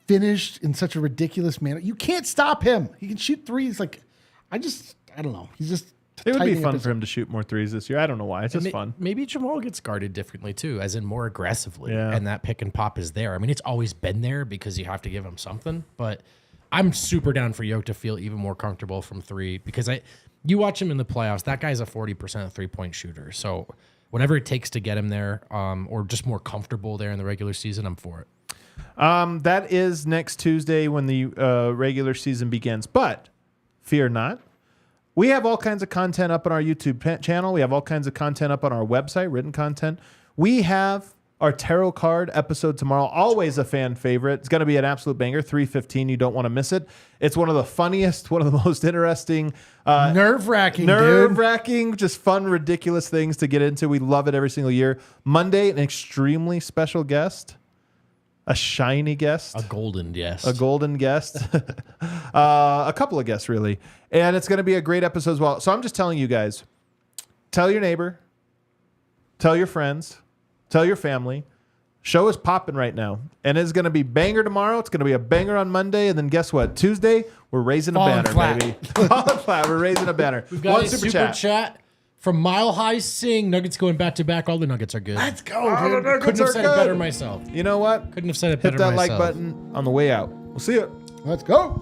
finished in such a ridiculous manner. You can't stop him. He can shoot threes. I don't know. He's just. It would be fun for him to shoot more threes this year. I don't know why. It's just fun. Maybe Jamal gets guarded differently too, as in more aggressively. Yeah. And that pick and pop is there. I mean, it's always been there because you have to give him something. But I'm super down for Yoke to feel even more comfortable from three, because you watch him in the playoffs. That guy's a 40% 3-point shooter. So whatever it takes to get him there, or just more comfortable there in the regular season, I'm for it. That is next Tuesday when the regular season begins. But fear not. We have all kinds of content up on our YouTube channel. We have all kinds of content up on our website, written content. We have our tarot card episode tomorrow. Always a fan favorite. It's going to be an absolute banger. 3:15. You don't want to miss it. It's one of the funniest, one of the most interesting, nerve-wracking, just fun, ridiculous things to get into. We love it every single year. Monday, an extremely special guest. A shiny guest. A golden guest. A golden guest. A couple of guests, really. And it's going to be a great episode as well. So I'm just telling you guys, tell your neighbor, tell your friends, tell your family. Show is popping right now. And it's going to be banger tomorrow. It's going to be a banger on Monday. And then guess what? Tuesday, we're raising a banner, baby. Falling flat. We're raising a banner. We've got a super chat From Mile High Sing, Nuggets going back to back. All the Nuggets are good. Let's go, dude. Couldn't have said it better myself. You know what? Couldn't have said it Hit better that myself. like button on the way out. We'll see you. Let's go.